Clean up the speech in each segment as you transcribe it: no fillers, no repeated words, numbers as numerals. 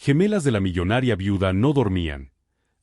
gemelas de la millonaria viuda no dormían,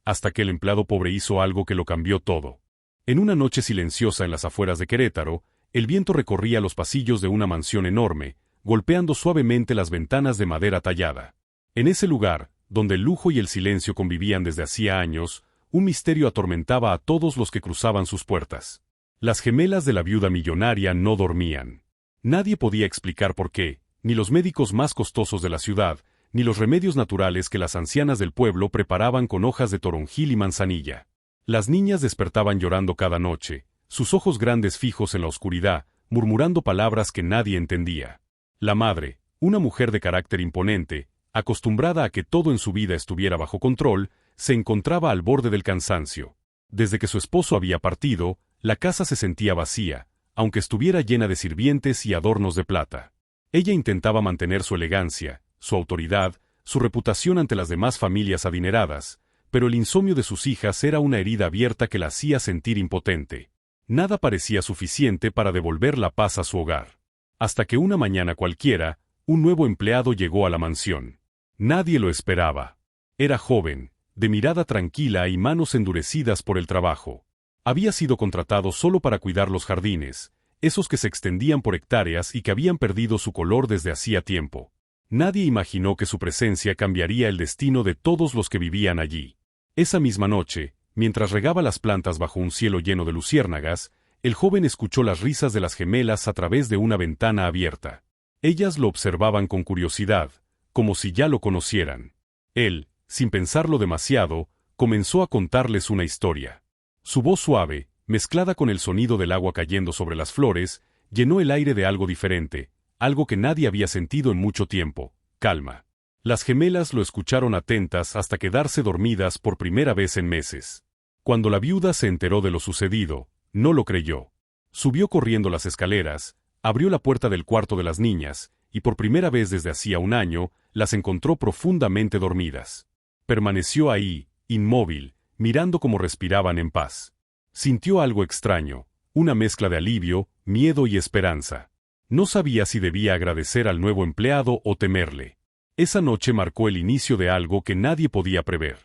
hasta que el empleado pobre hizo algo que lo cambió todo. En una noche silenciosa en las afueras de Querétaro, el viento recorría los pasillos de una mansión enorme, golpeando suavemente las ventanas de madera tallada. En ese lugar, donde el lujo y el silencio convivían desde hacía años, un misterio atormentaba a todos los que cruzaban sus puertas. Las gemelas de la viuda millonaria no dormían. Nadie podía explicar por qué, ni los médicos más costosos de la ciudad, ni los remedios naturales que las ancianas del pueblo preparaban con hojas de toronjil y manzanilla. Las niñas despertaban llorando cada noche, sus ojos grandes fijos en la oscuridad, murmurando palabras que nadie entendía. La madre, una mujer de carácter imponente, acostumbrada a que todo en su vida estuviera bajo control, se encontraba al borde del cansancio. Desde que su esposo había partido, la casa se sentía vacía, aunque estuviera llena de sirvientes y adornos de plata. Ella intentaba mantener su elegancia, su autoridad, su reputación ante las demás familias adineradas, pero el insomnio de sus hijas era una herida abierta que la hacía sentir impotente. Nada parecía suficiente para devolver la paz a su hogar. Hasta que una mañana cualquiera, un nuevo empleado llegó a la mansión. Nadie lo esperaba. Era joven, de mirada tranquila y manos endurecidas por el trabajo. Había sido contratado solo para cuidar los jardines, esos que se extendían por hectáreas y que habían perdido su color desde hacía tiempo. Nadie imaginó que su presencia cambiaría el destino de todos los que vivían allí. Esa misma noche, mientras regaba las plantas bajo un cielo lleno de luciérnagas, el joven escuchó las risas de las gemelas a través de una ventana abierta. Ellas lo observaban con curiosidad, como si ya lo conocieran. Él, sin pensarlo demasiado, comenzó a contarles una historia. Su voz suave, mezclada con el sonido del agua cayendo sobre las flores, llenó el aire de algo diferente, algo que nadie había sentido en mucho tiempo: calma. Las gemelas lo escucharon atentas hasta quedarse dormidas por primera vez en meses. Cuando la viuda se enteró de lo sucedido, no lo creyó. Subió corriendo las escaleras, abrió la puerta del cuarto de las niñas, y por primera vez desde hacía un año, las encontró profundamente dormidas. Permaneció ahí, inmóvil, mirando cómo respiraban en paz. Sintió algo extraño, una mezcla de alivio, miedo y esperanza. No sabía si debía agradecer al nuevo empleado o temerle. Esa noche marcó el inicio de algo que nadie podía prever.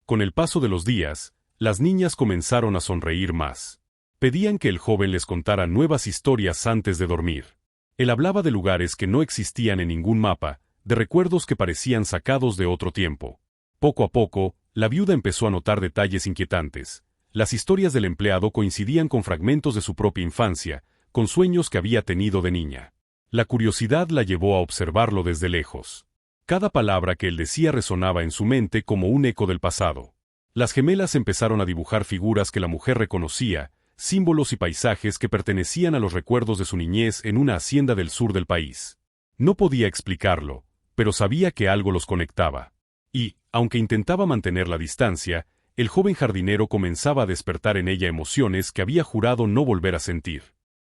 Con el paso de los días, las niñas comenzaron a sonreír más. Pedían que el joven les contara nuevas historias antes de dormir. Él hablaba de lugares que no existían en ningún mapa, de recuerdos que parecían sacados de otro tiempo. Poco a poco, la viuda empezó a notar detalles inquietantes. Las historias del empleado coincidían con fragmentos de su propia infancia, con sueños que había tenido de niña. La curiosidad la llevó a observarlo desde lejos. Cada palabra que él decía resonaba en su mente como un eco del pasado. Las gemelas empezaron a dibujar figuras que la mujer reconocía, símbolos y paisajes que pertenecían a los recuerdos de su niñez en una hacienda del sur del país. No podía explicarlo, pero sabía que algo los conectaba. Y, aunque intentaba mantener la distancia, el joven jardinero comenzaba a despertar en ella emociones que había jurado no volver a sentir.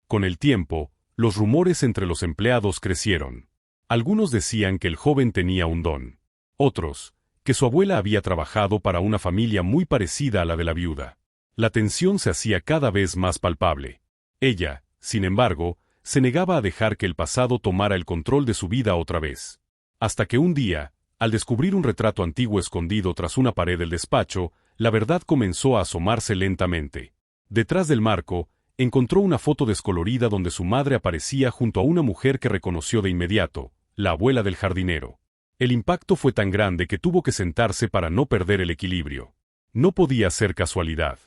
Con el tiempo, los rumores entre los empleados crecieron. Algunos decían que el joven tenía un don. Otros, que su abuela había trabajado para una familia muy parecida a la de la viuda. La tensión se hacía cada vez más palpable. Ella, sin embargo, se negaba a dejar que el pasado tomara el control de su vida otra vez. Hasta que un día, al descubrir un retrato antiguo escondido tras una pared del despacho, la verdad comenzó a asomarse lentamente. Detrás del marco, encontró una foto descolorida donde su madre aparecía junto a una mujer que reconoció de inmediato, la abuela del jardinero. El impacto fue tan grande que tuvo que sentarse para no perder el equilibrio. No podía ser casualidad.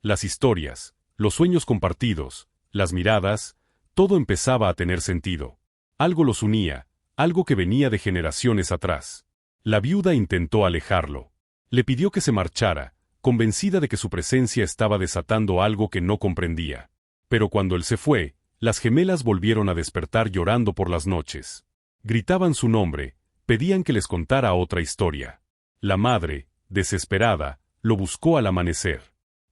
Las historias, los sueños compartidos, las miradas, todo empezaba a tener sentido. Algo los unía, algo que venía de generaciones atrás. La viuda intentó alejarlo. Le pidió que se marchara, convencida de que su presencia estaba desatando algo que no comprendía. Pero cuando él se fue, las gemelas volvieron a despertar llorando por las noches. Gritaban su nombre, pedían que les contara otra historia. La madre, desesperada, lo buscó al amanecer.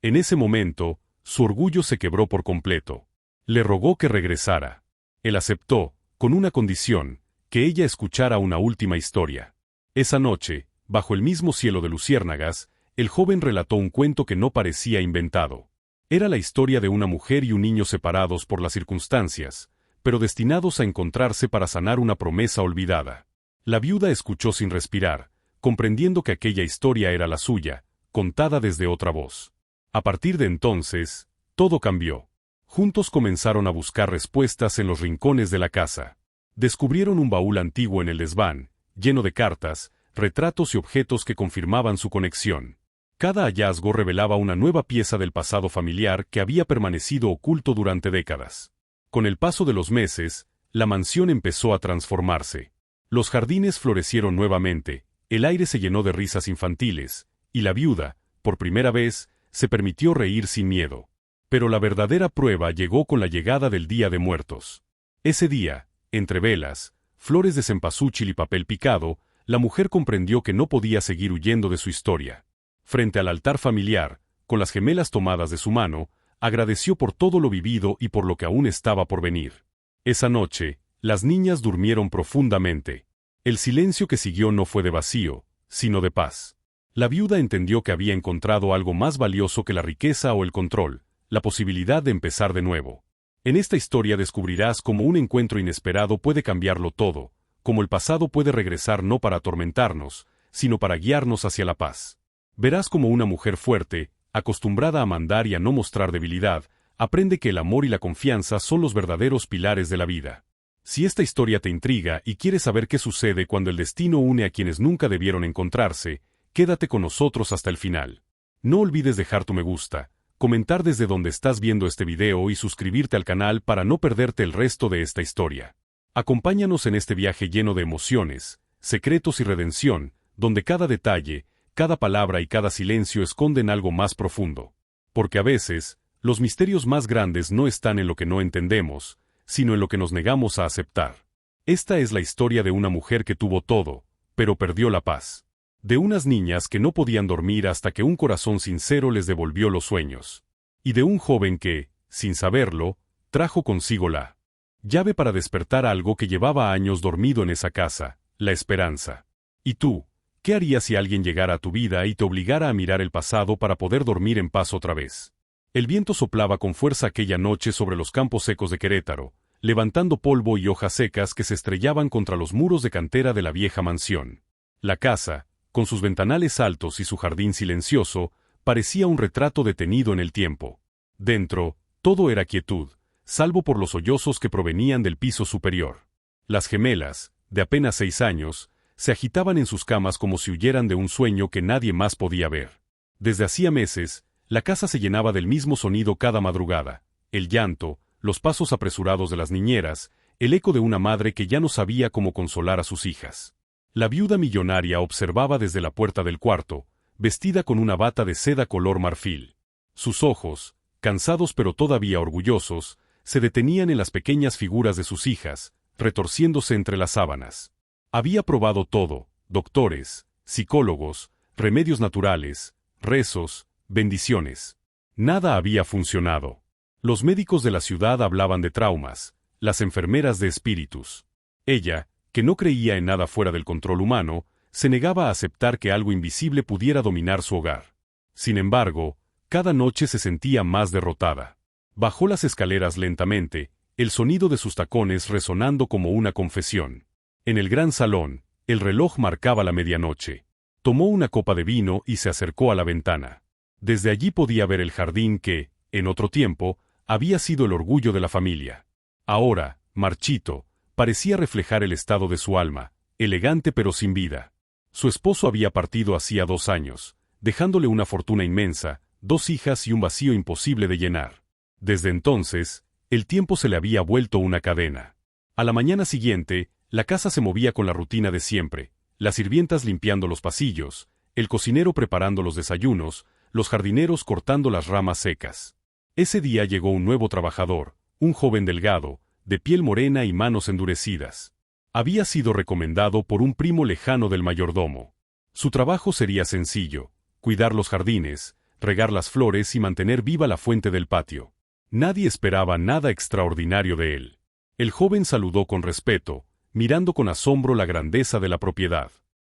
En ese momento, su orgullo se quebró por completo. Le rogó que regresara. Él aceptó, con una condición: que ella escuchara una última historia. Esa noche, bajo el mismo cielo de luciérnagas, el joven relató un cuento que no parecía inventado. Era la historia de una mujer y un niño separados por las circunstancias, pero destinados a encontrarse para sanar una promesa olvidada. La viuda escuchó sin respirar, comprendiendo que aquella historia era la suya, contada desde otra voz. A partir de entonces, todo cambió. Juntos comenzaron a buscar respuestas en los rincones de la casa. Descubrieron un baúl antiguo en el desván, lleno de cartas, retratos y objetos que confirmaban su conexión. Cada hallazgo revelaba una nueva pieza del pasado familiar que había permanecido oculto durante décadas. Con el paso de los meses, la mansión empezó a transformarse. Los jardines florecieron nuevamente, el aire se llenó de risas infantiles, y la viuda, por primera vez, se permitió reír sin miedo. Pero la verdadera prueba llegó con la llegada del Día de Muertos. Ese día, entre velas, flores de cempasúchil y papel picado, la mujer comprendió que no podía seguir huyendo de su historia. Frente al altar familiar, con las gemelas tomadas de su mano, agradeció por todo lo vivido y por lo que aún estaba por venir. Esa noche, las niñas durmieron profundamente. El silencio que siguió no fue de vacío, sino de paz. La viuda entendió que había encontrado algo más valioso que la riqueza o el control, la posibilidad de empezar de nuevo. En esta historia descubrirás cómo un encuentro inesperado puede cambiarlo todo, cómo el pasado puede regresar no para atormentarnos, sino para guiarnos hacia la paz. Verás cómo una mujer fuerte, acostumbrada a mandar y a no mostrar debilidad, aprende que el amor y la confianza son los verdaderos pilares de la vida. Si esta historia te intriga y quieres saber qué sucede cuando el destino une a quienes nunca debieron encontrarse, quédate con nosotros hasta el final. No olvides dejar tu me gusta, comentar desde donde estás viendo este video y suscribirte al canal para no perderte el resto de esta historia. Acompáñanos en este viaje lleno de emociones, secretos y redención, donde cada detalle, cada palabra y cada silencio esconden algo más profundo. Porque a veces, los misterios más grandes no están en lo que no entendemos, sino en lo que nos negamos a aceptar. Esta es la historia de una mujer que tuvo todo, pero perdió la paz. De unas niñas que no podían dormir hasta que un corazón sincero les devolvió los sueños. Y de un joven que, sin saberlo, trajo consigo la llave para despertar algo que llevaba años dormido en esa casa, la esperanza. ¿Y tú, qué harías si alguien llegara a tu vida y te obligara a mirar el pasado para poder dormir en paz otra vez? El viento soplaba con fuerza aquella noche sobre los campos secos de Querétaro, levantando polvo y hojas secas que se estrellaban contra los muros de cantera de la vieja mansión. La casa, con sus ventanales altos y su jardín silencioso, parecía un retrato detenido en el tiempo. Dentro, todo era quietud, salvo por los sollozos que provenían del piso superior. Las gemelas, de apenas 6 años, se agitaban en sus camas como si huyeran de un sueño que nadie más podía ver. Desde hacía meses, la casa se llenaba del mismo sonido cada madrugada, el llanto, los pasos apresurados de las niñeras, el eco de una madre que ya no sabía cómo consolar a sus hijas. La viuda millonaria observaba desde la puerta del cuarto, vestida con una bata de seda color marfil. Sus ojos, cansados pero todavía orgullosos, se detenían en las pequeñas figuras de sus hijas, retorciéndose entre las sábanas. Había probado todo, doctores, psicólogos, remedios naturales, rezos, bendiciones. Nada había funcionado. Los médicos de la ciudad hablaban de traumas, las enfermeras de espíritus. Ella, que no creía en nada fuera del control humano, se negaba a aceptar que algo invisible pudiera dominar su hogar. Sin embargo, cada noche se sentía más derrotada. Bajó las escaleras lentamente, el sonido de sus tacones resonando como una confesión. En el gran salón, el reloj marcaba la medianoche. Tomó una copa de vino y se acercó a la ventana. Desde allí podía ver el jardín que, en otro tiempo, había sido el orgullo de la familia. Ahora, marchito, parecía reflejar el estado de su alma, elegante pero sin vida. Su esposo había partido hacía 2 años, dejándole una fortuna inmensa, 2 hijas y un vacío imposible de llenar. Desde entonces, el tiempo se le había vuelto una cadena. A la mañana siguiente, la casa se movía con la rutina de siempre, las sirvientas limpiando los pasillos, el cocinero preparando los desayunos, los jardineros cortando las ramas secas. Ese día llegó un nuevo trabajador, un joven delgado, de piel morena y manos endurecidas. Había sido recomendado por un primo lejano del mayordomo. Su trabajo sería sencillo: cuidar los jardines, regar las flores y mantener viva la fuente del patio. Nadie esperaba nada extraordinario de él. El joven saludó con respeto, mirando con asombro la grandeza de la propiedad.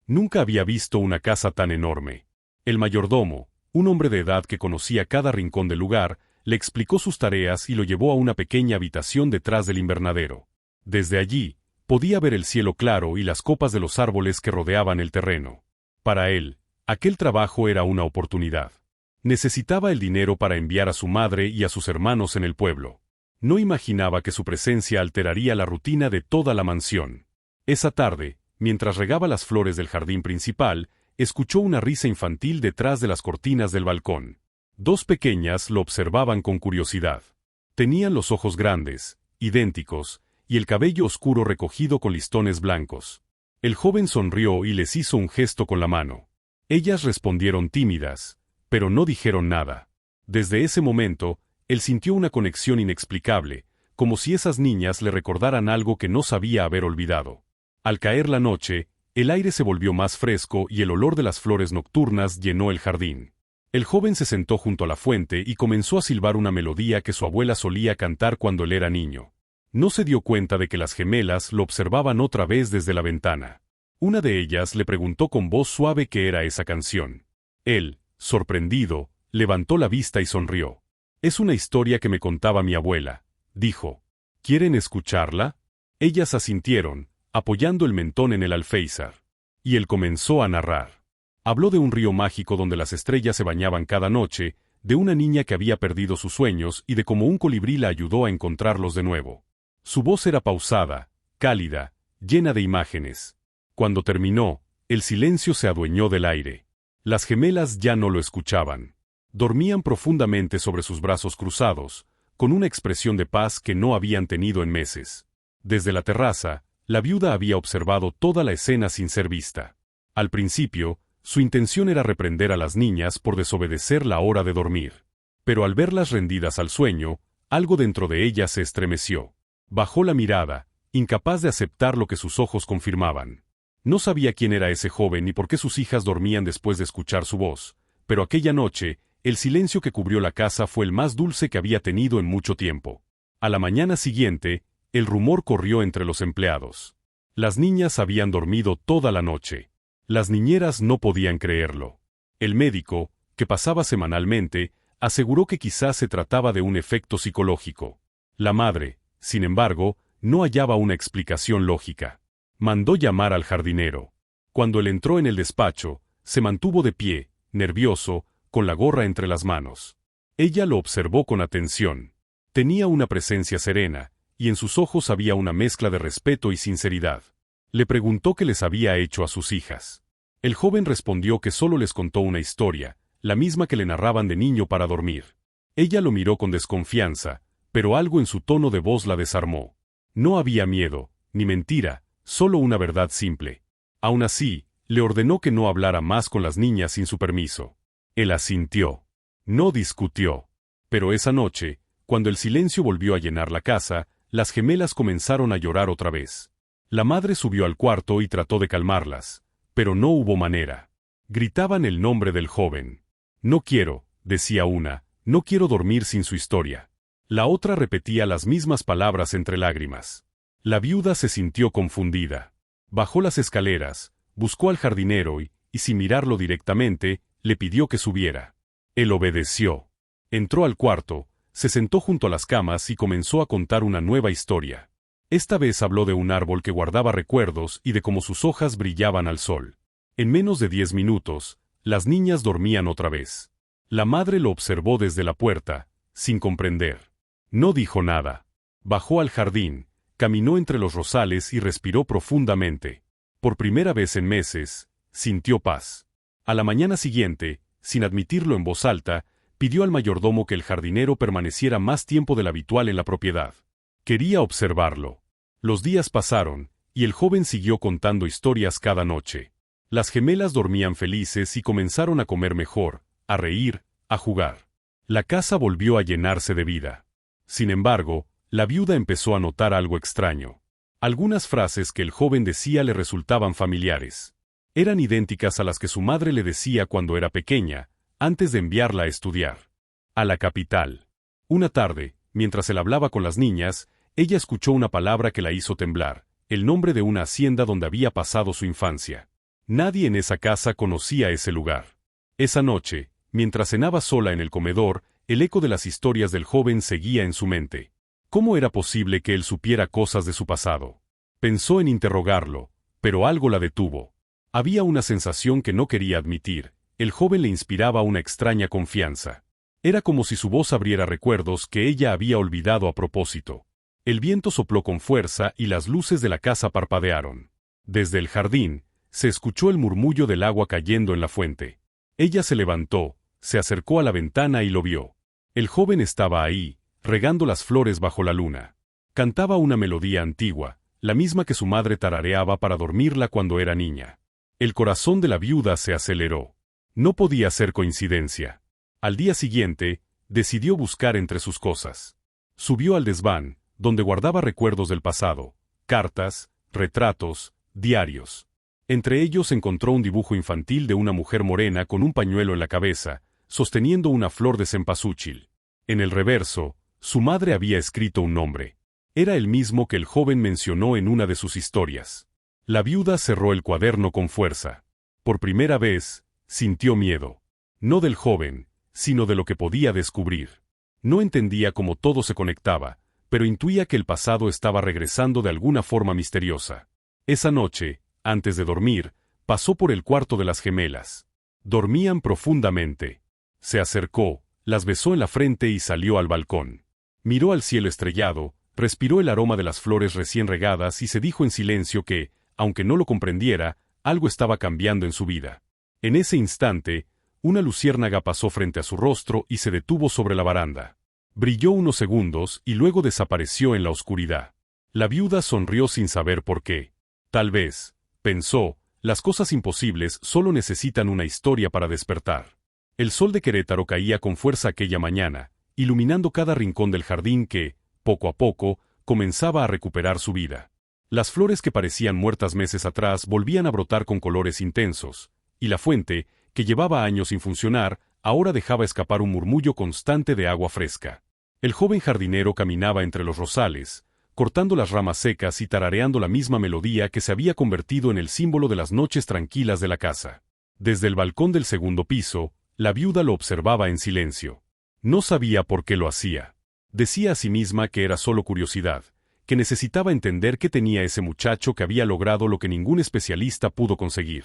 Nunca había visto una casa tan enorme. El mayordomo, un hombre de edad que conocía cada rincón del lugar, le explicó sus tareas y lo llevó a una pequeña habitación detrás del invernadero. Desde allí, podía ver el cielo claro y las copas de los árboles que rodeaban el terreno. Para él, aquel trabajo era una oportunidad. Necesitaba el dinero para enviar a su madre y a sus hermanos en el pueblo. No imaginaba que su presencia alteraría la rutina de toda la mansión. Esa tarde, mientras regaba las flores del jardín principal, escuchó una risa infantil detrás de las cortinas del balcón. Dos pequeñas lo observaban con curiosidad. Tenían los ojos grandes, idénticos, y el cabello oscuro recogido con listones blancos. El joven sonrió y les hizo un gesto con la mano. Ellas respondieron tímidas, pero no dijeron nada. Desde ese momento, él sintió una conexión inexplicable, como si esas niñas le recordaran algo que no sabía haber olvidado. Al caer la noche, el aire se volvió más fresco y el olor de las flores nocturnas llenó el jardín. El joven se sentó junto a la fuente y comenzó a silbar una melodía que su abuela solía cantar cuando él era niño. No se dio cuenta de que las gemelas lo observaban otra vez desde la ventana. Una de ellas le preguntó con voz suave qué era esa canción. Él, sorprendido, levantó la vista y sonrió. «Es una historia que me contaba mi abuela», dijo. «¿Quieren escucharla?» Ellas asintieron, apoyando el mentón en el alféizar. Y él comenzó a narrar. Habló de un río mágico donde las estrellas se bañaban cada noche, de una niña que había perdido sus sueños y de cómo un colibrí la ayudó a encontrarlos de nuevo. Su voz era pausada, cálida, llena de imágenes. Cuando terminó, el silencio se adueñó del aire. Las gemelas ya no lo escuchaban. Dormían profundamente sobre sus brazos cruzados, con una expresión de paz que no habían tenido en meses. Desde la terraza, la viuda había observado toda la escena sin ser vista. Al principio, su intención era reprender a las niñas por desobedecer la hora de dormir. Pero al verlas rendidas al sueño, algo dentro de ellas se estremeció. Bajó la mirada, incapaz de aceptar lo que sus ojos confirmaban. No sabía quién era ese joven ni por qué sus hijas dormían después de escuchar su voz, pero aquella noche, el silencio que cubrió la casa fue el más dulce que había tenido en mucho tiempo. A la mañana siguiente, el rumor corrió entre los empleados. Las niñas habían dormido toda la noche. Las niñeras no podían creerlo. El médico, que pasaba semanalmente, aseguró que quizás se trataba de un efecto psicológico. La madre, sin embargo, no hallaba una explicación lógica. Mandó llamar al jardinero. Cuando él entró en el despacho, se mantuvo de pie, nervioso, con la gorra entre las manos. Ella lo observó con atención. Tenía una presencia serena, y en sus ojos había una mezcla de respeto y sinceridad. Le preguntó qué les había hecho a sus hijas. El joven respondió que solo les contó una historia, la misma que le narraban de niño para dormir. Ella lo miró con desconfianza, pero algo en su tono de voz la desarmó. No había miedo, ni mentira, solo una verdad simple. Aún así, le ordenó que no hablara más con las niñas sin su permiso. Él asintió. No discutió. Pero esa noche, cuando el silencio volvió a llenar la casa, las gemelas comenzaron a llorar otra vez. La madre subió al cuarto y trató de calmarlas, pero no hubo manera. Gritaban el nombre del joven. «No quiero», decía una, «no quiero dormir sin su historia». La otra repetía las mismas palabras entre lágrimas. La viuda se sintió confundida. Bajó las escaleras, buscó al jardinero y, sin mirarlo directamente, le pidió que subiera. Él obedeció. Entró al cuarto, se sentó junto a las camas y comenzó a contar una nueva historia. Esta vez habló de un árbol que guardaba recuerdos y de cómo sus hojas brillaban al sol. En menos de 10 minutos, las niñas dormían otra vez. La madre lo observó desde la puerta, sin comprender. No dijo nada. Bajó al jardín, caminó entre los rosales y respiró profundamente. Por primera vez en meses, sintió paz. A la mañana siguiente, sin admitirlo en voz alta, pidió al mayordomo que el jardinero permaneciera más tiempo del habitual en la propiedad. Quería observarlo. Los días pasaron, y el joven siguió contando historias cada noche. Las gemelas dormían felices y comenzaron a comer mejor, a reír, a jugar. La casa volvió a llenarse de vida. Sin embargo, la viuda empezó a notar algo extraño. Algunas frases que el joven decía le resultaban familiares. Eran idénticas a las que su madre le decía cuando era pequeña, antes de enviarla a estudiar. A la capital. Una tarde, mientras él hablaba con las niñas, ella escuchó una palabra que la hizo temblar, el nombre de una hacienda donde había pasado su infancia. Nadie en esa casa conocía ese lugar. Esa noche, mientras cenaba sola en el comedor, el eco de las historias del joven seguía en su mente. ¿Cómo era posible que él supiera cosas de su pasado? Pensó en interrogarlo, pero algo la detuvo. Había una sensación que no quería admitir. El joven le inspiraba una extraña confianza. Era como si su voz abriera recuerdos que ella había olvidado a propósito. El viento sopló con fuerza y las luces de la casa parpadearon. Desde el jardín, se escuchó el murmullo del agua cayendo en la fuente. Ella se levantó, se acercó a la ventana y lo vio. El joven estaba ahí, regando las flores bajo la luna. Cantaba una melodía antigua, la misma que su madre tarareaba para dormirla cuando era niña. El corazón de la viuda se aceleró. No podía ser coincidencia. Al día siguiente, decidió buscar entre sus cosas. Subió al desván, donde guardaba recuerdos del pasado, cartas, retratos, diarios. Entre ellos encontró un dibujo infantil de una mujer morena con un pañuelo en la cabeza, sosteniendo una flor de cempasúchil. En el reverso, su madre había escrito un nombre. Era el mismo que el joven mencionó en una de sus historias. La viuda cerró el cuaderno con fuerza. Por primera vez, sintió miedo. No del joven, sino de lo que podía descubrir. No entendía cómo todo se conectaba, pero intuía que el pasado estaba regresando de alguna forma misteriosa. Esa noche, antes de dormir, pasó por el cuarto de las gemelas. Dormían profundamente. Se acercó, las besó en la frente y salió al balcón. Miró al cielo estrellado, respiró el aroma de las flores recién regadas y se dijo en silencio que, aunque no lo comprendiera, algo estaba cambiando en su vida. En ese instante, una luciérnaga pasó frente a su rostro y se detuvo sobre la baranda. Brilló unos segundos y luego desapareció en la oscuridad. La viuda sonrió sin saber por qué. Tal vez, pensó, las cosas imposibles solo necesitan una historia para despertar. El sol de Querétaro caía con fuerza aquella mañana, iluminando cada rincón del jardín que, poco a poco, comenzaba a recuperar su vida. Las flores que parecían muertas meses atrás volvían a brotar con colores intensos, y la fuente, que llevaba años sin funcionar, ahora dejaba escapar un murmullo constante de agua fresca. El joven jardinero caminaba entre los rosales, cortando las ramas secas y tarareando la misma melodía que se había convertido en el símbolo de las noches tranquilas de la casa. Desde el balcón del segundo piso, la viuda lo observaba en silencio. No sabía por qué lo hacía. Decía a sí misma que era solo curiosidad, que necesitaba entender qué tenía ese muchacho que había logrado lo que ningún especialista pudo conseguir.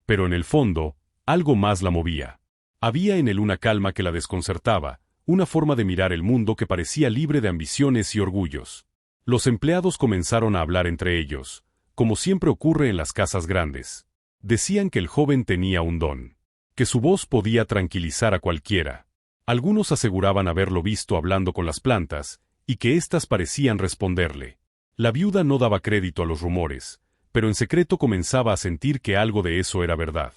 Pero en el fondo, algo más la movía. Había en él una calma que la desconcertaba, una forma de mirar el mundo que parecía libre de ambiciones y orgullos. Los empleados comenzaron a hablar entre ellos, como siempre ocurre en las casas grandes. Decían que el joven tenía un don, que su voz podía tranquilizar a cualquiera. Algunos aseguraban haberlo visto hablando con las plantas, y que éstas parecían responderle. La viuda no daba crédito a los rumores, pero en secreto comenzaba a sentir que algo de eso era verdad.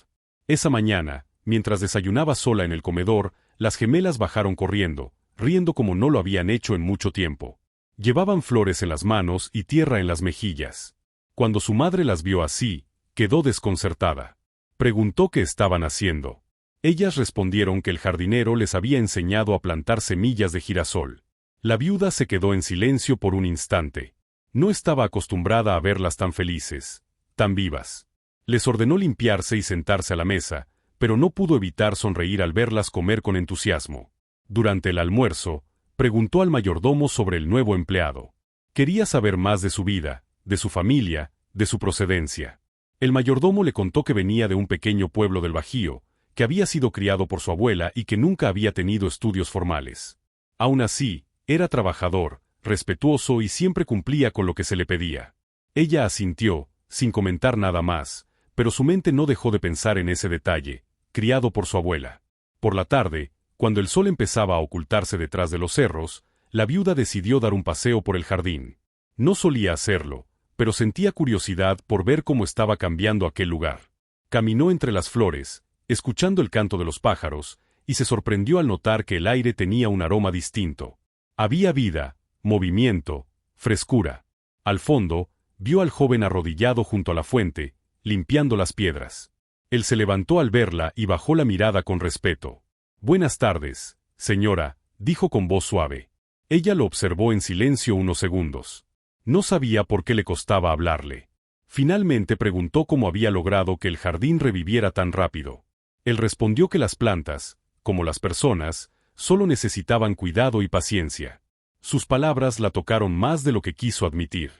Esa mañana, mientras desayunaba sola en el comedor, las gemelas bajaron corriendo, riendo como no lo habían hecho en mucho tiempo. Llevaban flores en las manos y tierra en las mejillas. Cuando su madre las vio así, quedó desconcertada. Preguntó qué estaban haciendo. Ellas respondieron que el jardinero les había enseñado a plantar semillas de girasol. La viuda se quedó en silencio por un instante. No estaba acostumbrada a verlas tan felices, tan vivas. Les ordenó limpiarse y sentarse a la mesa, pero no pudo evitar sonreír al verlas comer con entusiasmo. Durante el almuerzo, preguntó al mayordomo sobre el nuevo empleado. Quería saber más de su vida, de su familia, de su procedencia. El mayordomo le contó que venía de un pequeño pueblo del Bajío, que había sido criado por su abuela y que nunca había tenido estudios formales. Aún así, era trabajador, respetuoso y siempre cumplía con lo que se le pedía. Ella asintió, sin comentar nada más, pero su mente no dejó de pensar en ese detalle, criado por su abuela. Por la tarde, cuando el sol empezaba a ocultarse detrás de los cerros, la viuda decidió dar un paseo por el jardín. No solía hacerlo, pero sentía curiosidad por ver cómo estaba cambiando aquel lugar. Caminó entre las flores, escuchando el canto de los pájaros, y se sorprendió al notar que el aire tenía un aroma distinto. Había vida, movimiento, frescura. Al fondo, vio al joven arrodillado junto a la fuente, limpiando las piedras. Él se levantó al verla y bajó la mirada con respeto. «Buenas tardes, señora», dijo con voz suave. Ella lo observó en silencio unos segundos. No sabía por qué le costaba hablarle. Finalmente preguntó cómo había logrado que el jardín reviviera tan rápido. Él respondió que las plantas, como las personas, solo necesitaban cuidado y paciencia. Sus palabras la tocaron más de lo que quiso admitir.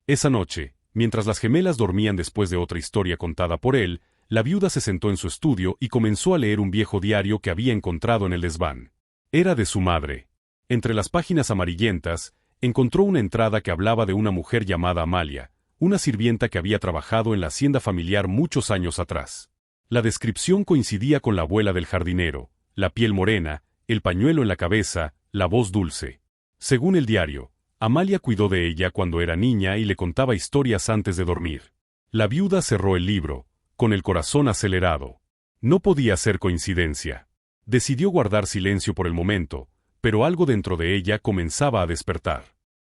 Esa noche, mientras las gemelas dormían después de otra historia contada por él, La viuda se sentó en su estudio y comenzó a leer un viejo diario que había encontrado en el desván. Era de su madre. Entre las páginas amarillentas, encontró una entrada que hablaba de una mujer llamada Amalia, una sirvienta que había trabajado en la hacienda familiar muchos años atrás. La descripción coincidía con la abuela del jardinero, la piel morena, el pañuelo en la cabeza, la voz dulce. Según el diario, Amalia cuidó de ella cuando era niña y le contaba historias antes de dormir. La viuda cerró el libro, con el corazón acelerado. No podía ser coincidencia. Decidió guardar silencio por el momento, pero algo dentro de ella comenzaba a despertar.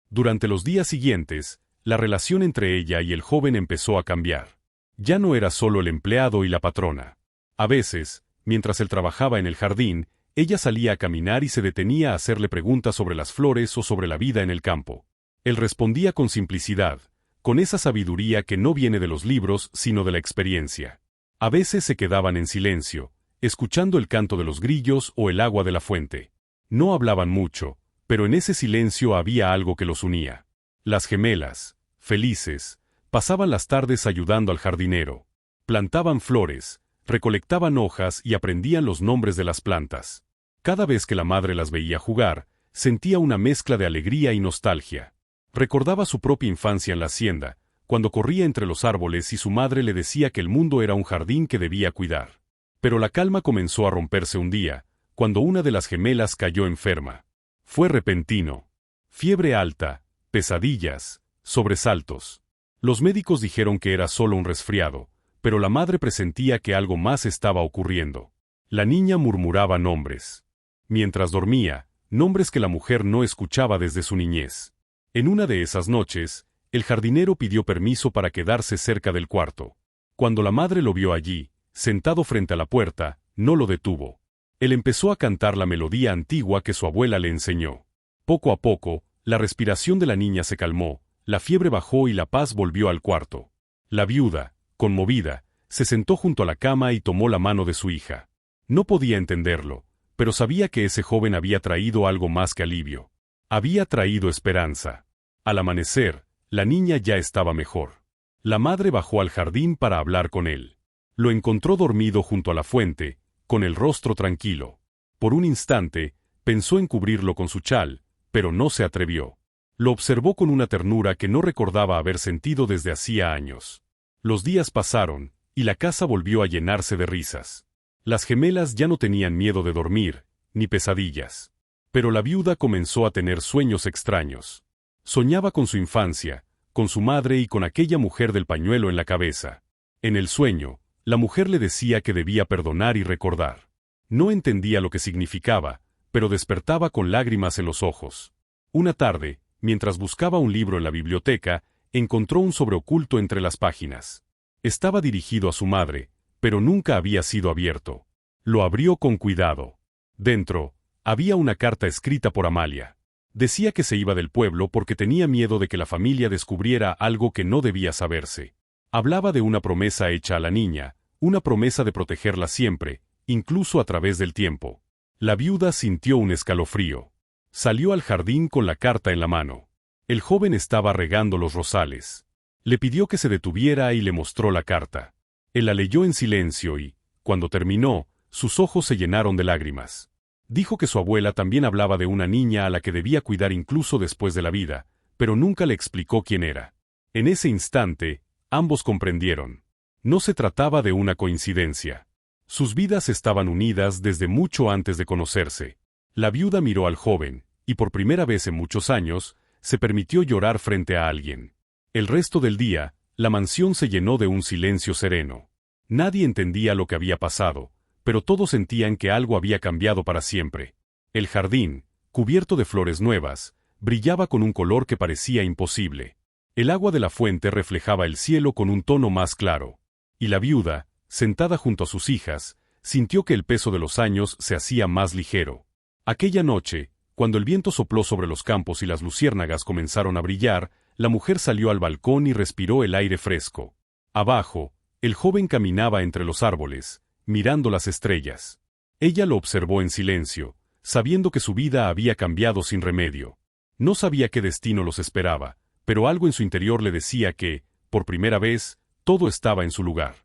Durante los días siguientes, la relación entre ella y el joven empezó a cambiar. Ya no era solo el empleado y la patrona. A veces, mientras él trabajaba en el jardín, ella salía a caminar y se detenía a hacerle preguntas sobre las flores o sobre la vida en el campo. Él respondía con simplicidad, con esa sabiduría que no viene de los libros sino de la experiencia. A veces se quedaban en silencio, escuchando el canto de los grillos o el agua de la fuente. No hablaban mucho, pero en ese silencio había algo que los unía. Las gemelas, felices, pasaban las tardes ayudando al jardinero. Plantaban flores, recolectaban hojas y aprendían los nombres de las plantas. Cada vez que la madre las veía jugar, sentía una mezcla de alegría y nostalgia. Recordaba su propia infancia en la hacienda, cuando corría entre los árboles y su madre le decía que el mundo era un jardín que debía cuidar. Pero la calma comenzó a romperse un día, cuando una de las gemelas cayó enferma. Fue repentino. Fiebre alta, pesadillas, sobresaltos. Los médicos dijeron que era solo un resfriado, pero la madre presentía que algo más estaba ocurriendo. La niña murmuraba nombres. Mientras dormía, nombres que la mujer no escuchaba desde su niñez. En una de esas noches, el jardinero pidió permiso para quedarse cerca del cuarto. Cuando la madre lo vio allí, sentado frente a la puerta, no lo detuvo. Él empezó a cantar la melodía antigua que su abuela le enseñó. Poco a poco, la respiración de la niña se calmó, la fiebre bajó y la paz volvió al cuarto. La viuda, conmovida, se sentó junto a la cama y tomó la mano de su hija. No podía entenderlo, pero sabía que ese joven había traído algo más que alivio. Había traído esperanza. Al amanecer, la niña ya estaba mejor. La madre bajó al jardín para hablar con él. Lo encontró dormido junto a la fuente, con el rostro tranquilo. Por un instante, pensó en cubrirlo con su chal, pero no se atrevió. Lo observó con una ternura que no recordaba haber sentido desde hacía años. Los días pasaron, y la casa volvió a llenarse de risas. Las gemelas ya no tenían miedo de dormir, ni pesadillas. Pero la viuda comenzó a tener sueños extraños. Soñaba con su infancia, con su madre y con aquella mujer del pañuelo en la cabeza. En el sueño, la mujer le decía que debía perdonar y recordar. No entendía lo que significaba, pero despertaba con lágrimas en los ojos. Una tarde, mientras buscaba un libro en la biblioteca, encontró un sobre oculto entre las páginas. Estaba dirigido a su madre, pero nunca había sido abierto. Lo abrió con cuidado. Dentro, había una carta escrita por Amalia. Decía que se iba del pueblo porque tenía miedo de que la familia descubriera algo que no debía saberse. Hablaba de una promesa hecha a la niña, una promesa de protegerla siempre, incluso a través del tiempo. La viuda sintió un escalofrío. Salió al jardín con la carta en la mano. El joven estaba regando los rosales. Le pidió que se detuviera y le mostró la carta. Él la leyó en silencio y, cuando terminó, sus ojos se llenaron de lágrimas. Dijo que su abuela también hablaba de una niña a la que debía cuidar incluso después de la vida, pero nunca le explicó quién era. En ese instante, ambos comprendieron. No se trataba de una coincidencia. Sus vidas estaban unidas desde mucho antes de conocerse. La viuda miró al joven, y por primera vez en muchos años, se permitió llorar frente a alguien. El resto del día, la mansión se llenó de un silencio sereno. Nadie entendía lo que había pasado, pero todos sentían que algo había cambiado para siempre. El jardín, cubierto de flores nuevas, brillaba con un color que parecía imposible. El agua de la fuente reflejaba el cielo con un tono más claro. Y la viuda, sentada junto a sus hijas, sintió que el peso de los años se hacía más ligero. Aquella noche, cuando el viento sopló sobre los campos y las luciérnagas comenzaron a brillar, la mujer salió al balcón y respiró el aire fresco. Abajo, el joven caminaba entre los árboles, mirando las estrellas. Ella lo observó en silencio, sabiendo que su vida había cambiado sin remedio. No sabía qué destino los esperaba, pero algo en su interior le decía que, por primera vez, todo estaba en su lugar.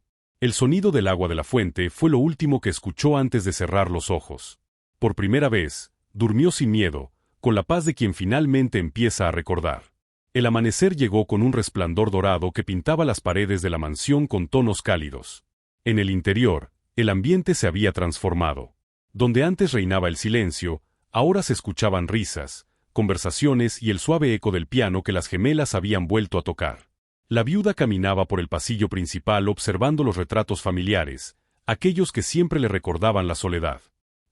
El sonido del agua de la fuente fue lo último que escuchó antes de cerrar los ojos. Por primera vez, durmió sin miedo, con la paz de quien finalmente empieza a recordar. El amanecer llegó con un resplandor dorado que pintaba las paredes de la mansión con tonos cálidos. En el interior, el ambiente se había transformado. Donde antes reinaba el silencio, ahora se escuchaban risas, conversaciones y el suave eco del piano que las gemelas habían vuelto a tocar. La viuda caminaba por el pasillo principal observando los retratos familiares, aquellos que siempre le recordaban la soledad.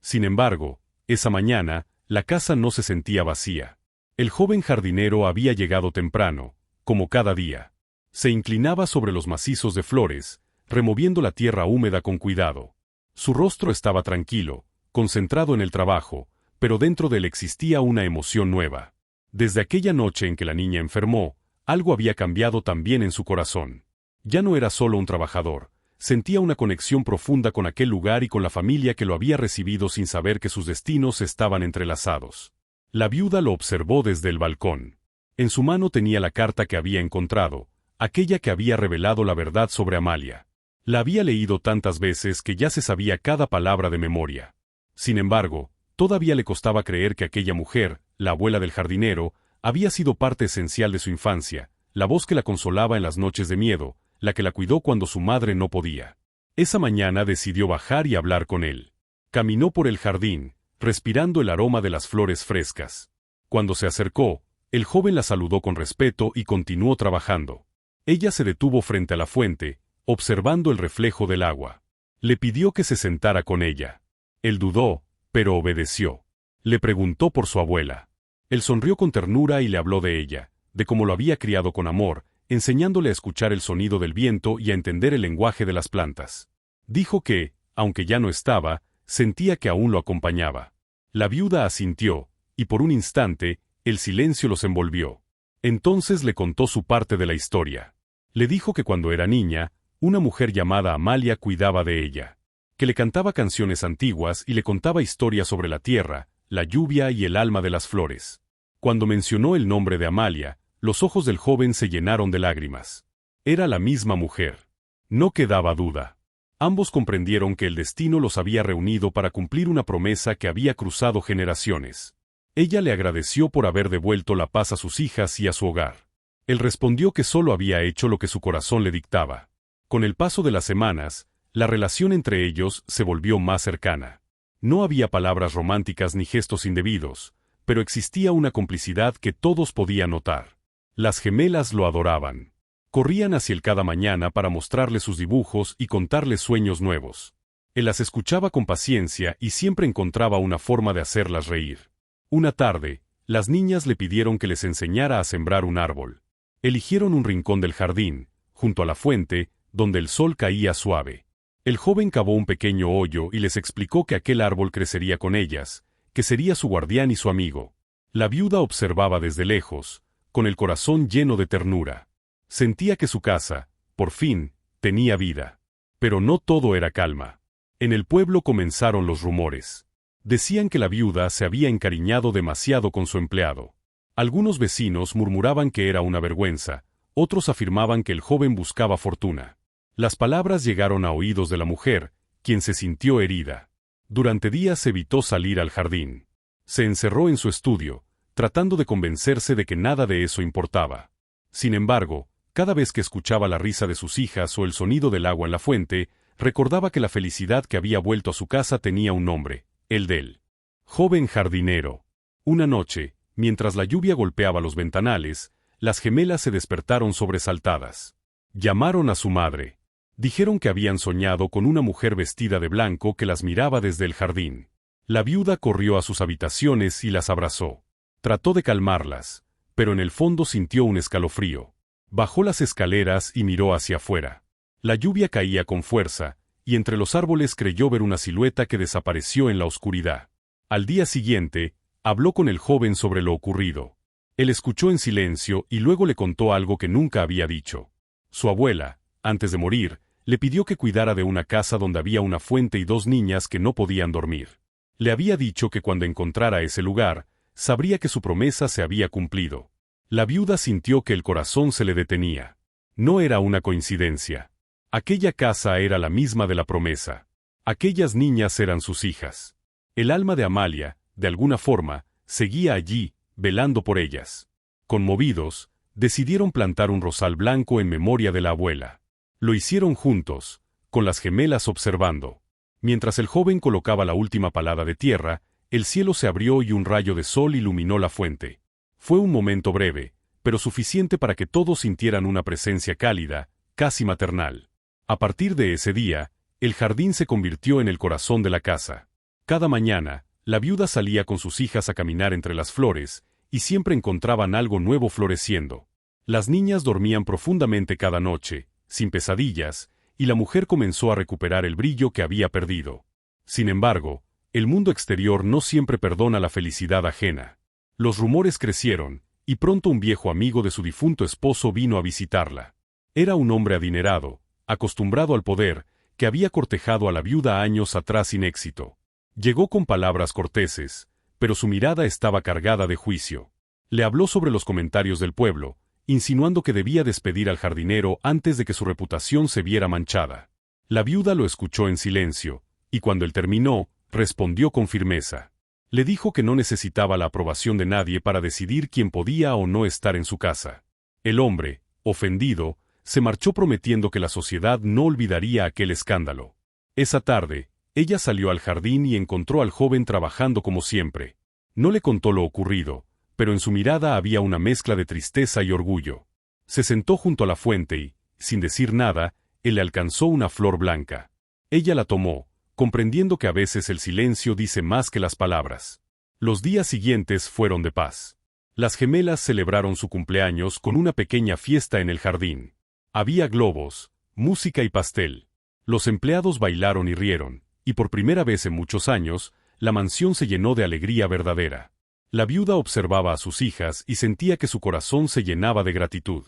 Sin embargo, esa mañana, la casa no se sentía vacía. El joven jardinero había llegado temprano, como cada día. Se inclinaba sobre los macizos de flores, removiendo la tierra húmeda con cuidado. Su rostro estaba tranquilo, concentrado en el trabajo, pero dentro de él existía una emoción nueva. Desde aquella noche en que la niña enfermó, algo había cambiado también en su corazón. Ya no era solo un trabajador, sentía una conexión profunda con aquel lugar y con la familia que lo había recibido sin saber que sus destinos estaban entrelazados. La viuda lo observó desde el balcón. En su mano tenía la carta que había encontrado, aquella que había revelado la verdad sobre Amalia. La había leído tantas veces que ya se sabía cada palabra de memoria. Sin embargo, todavía le costaba creer que aquella mujer, la abuela del jardinero, había sido parte esencial de su infancia, la voz que la consolaba en las noches de miedo, la que la cuidó cuando su madre no podía. Esa mañana decidió bajar y hablar con él. Caminó por el jardín, respirando el aroma de las flores frescas. Cuando se acercó, el joven la saludó con respeto y continuó trabajando. Ella se detuvo frente a la fuente, observando el reflejo del agua. Le pidió que se sentara con ella. Él dudó, pero obedeció. Le preguntó por su abuela. Él sonrió con ternura y le habló de ella, de cómo lo había criado con amor, enseñándole a escuchar el sonido del viento y a entender el lenguaje de las plantas. Dijo que, aunque ya no estaba, sentía que aún lo acompañaba. La viuda asintió, y por un instante, el silencio los envolvió. Entonces le contó su parte de la historia. Le dijo que cuando era niña, una mujer llamada Amalia cuidaba de ella, que le cantaba canciones antiguas y le contaba historias sobre la tierra, la lluvia y el alma de las flores. Cuando mencionó el nombre de Amalia, los ojos del joven se llenaron de lágrimas. Era la misma mujer. No quedaba duda. Ambos comprendieron que el destino los había reunido para cumplir una promesa que había cruzado generaciones. Ella le agradeció por haber devuelto la paz a sus hijas y a su hogar. Él respondió que solo había hecho lo que su corazón le dictaba. Con el paso de las semanas, la relación entre ellos se volvió más cercana. No había palabras románticas ni gestos indebidos, pero existía una complicidad que todos podían notar. Las gemelas lo adoraban. Corrían hacia él cada mañana para mostrarle sus dibujos y contarle sueños nuevos. Él las escuchaba con paciencia y siempre encontraba una forma de hacerlas reír. Una tarde, las niñas le pidieron que les enseñara a sembrar un árbol. Eligieron un rincón del jardín, junto a la fuente, donde el sol caía suave. El joven cavó un pequeño hoyo y les explicó que aquel árbol crecería con ellas, que sería su guardián y su amigo. La viuda observaba desde lejos, con el corazón lleno de ternura. Sentía que su casa, por fin, tenía vida. Pero no todo era calma. En el pueblo comenzaron los rumores. Decían que la viuda se había encariñado demasiado con su empleado. Algunos vecinos murmuraban que era una vergüenza, otros afirmaban que el joven buscaba fortuna. Las palabras llegaron a oídos de la mujer, quien se sintió herida. Durante días evitó salir al jardín. Se encerró en su estudio, tratando de convencerse de que nada de eso importaba. Sin embargo, cada vez que escuchaba la risa de sus hijas o el sonido del agua en la fuente, recordaba que la felicidad que había vuelto a su casa tenía un nombre, el del joven jardinero. Una noche, mientras la lluvia golpeaba los ventanales, las gemelas se despertaron sobresaltadas. Llamaron a su madre. Dijeron que habían soñado con una mujer vestida de blanco que las miraba desde el jardín. La viuda corrió a sus habitaciones y las abrazó. Trató de calmarlas, pero en el fondo sintió un escalofrío. Bajó las escaleras y miró hacia afuera. La lluvia caía con fuerza, y entre los árboles creyó ver una silueta que desapareció en la oscuridad. Al día siguiente, habló con el joven sobre lo ocurrido. Él escuchó en silencio y luego le contó algo que nunca había dicho. Su abuela, antes de morir, le pidió que cuidara de una casa donde había una fuente y dos niñas que no podían dormir. Le había dicho que cuando encontrara ese lugar, sabría que su promesa se había cumplido. La viuda sintió que el corazón se le detenía. No era una coincidencia. Aquella casa era la misma de la promesa. Aquellas niñas eran sus hijas. El alma de Amalia, de alguna forma, seguía allí, velando por ellas. Conmovidos, decidieron plantar un rosal blanco en memoria de la abuela. Lo hicieron juntos, con las gemelas observando. Mientras el joven colocaba la última palada de tierra, el cielo se abrió y un rayo de sol iluminó la fuente. Fue un momento breve, pero suficiente para que todos sintieran una presencia cálida, casi maternal. A partir de ese día, el jardín se convirtió en el corazón de la casa. Cada mañana, la viuda salía con sus hijas a caminar entre las flores, y siempre encontraban algo nuevo floreciendo. Las niñas dormían profundamente cada noche, sin pesadillas, y la mujer comenzó a recuperar el brillo que había perdido. Sin embargo, el mundo exterior no siempre perdona la felicidad ajena. Los rumores crecieron, y pronto un viejo amigo de su difunto esposo vino a visitarla. Era un hombre adinerado, acostumbrado al poder, que había cortejado a la viuda años atrás sin éxito. Llegó con palabras corteses, pero su mirada estaba cargada de juicio. Le habló sobre los comentarios del pueblo, insinuando que debía despedir al jardinero antes de que su reputación se viera manchada. La viuda lo escuchó en silencio, y cuando él terminó, respondió con firmeza. Le dijo que no necesitaba la aprobación de nadie para decidir quién podía o no estar en su casa. El hombre, ofendido, se marchó prometiendo que la sociedad no olvidaría aquel escándalo. Esa tarde, ella salió al jardín y encontró al joven trabajando como siempre. No le contó lo ocurrido, pero en su mirada había una mezcla de tristeza y orgullo. Se sentó junto a la fuente y, sin decir nada, él le alcanzó una flor blanca. Ella la tomó, comprendiendo que a veces el silencio dice más que las palabras. Los días siguientes fueron de paz. Las gemelas celebraron su cumpleaños con una pequeña fiesta en el jardín. Había globos, música y pastel. Los empleados bailaron y rieron, y por primera vez en muchos años, la mansión se llenó de alegría verdadera. La viuda observaba a sus hijas y sentía que su corazón se llenaba de gratitud.